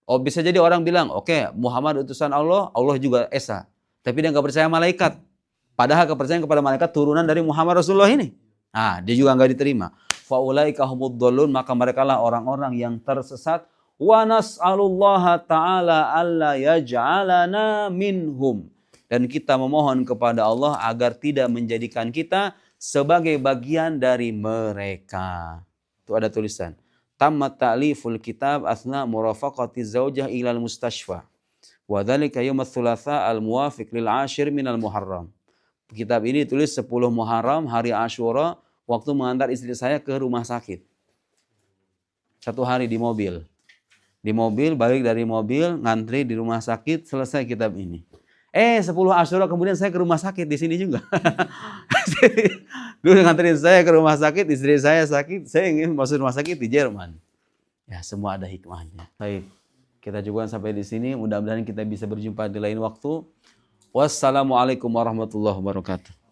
Oh, bisa jadi orang bilang, oke, Muhammad utusan Allah, Allah juga esa. Tapi dia nggak percaya malaikat. Padahal kepercayaan kepada malaikat turunan dari Muhammad Rasulullah ini. Dia juga nggak diterima. Faulaika humud dhalun, maka mereka lah orang-orang yang tersesat. Wa nas'alullaha ta'ala alla yaj'alana minhum. Dan kita memohon kepada Allah agar tidak menjadikan kita sebagai bagian dari mereka. Itu ada tulisan. Tammat ta'liful kitab asna murafaqati zaujah ilal mustashfa. Wa dhalika yawmat thulatha al-muwafiq lil 'ashir minal Muharram. Kitab ini ditulis 10 Muharram, hari Asyura, waktu mengantar istri saya ke rumah sakit. 1 hari di mobil. Di mobil, balik dari mobil, ngantri di rumah sakit, selesai kitab ini. 10 Asyura kemudian saya ke rumah sakit di sini juga. Dulu nganterin saya ke rumah sakit, istri saya sakit, saya ingin masuk rumah sakit di Jerman. Ya, semua ada hikmahnya. Baik, kita juga sampai di sini. Mudah-mudahan kita bisa berjumpa di lain waktu. Wassalamualaikum warahmatullahi wabarakatuh.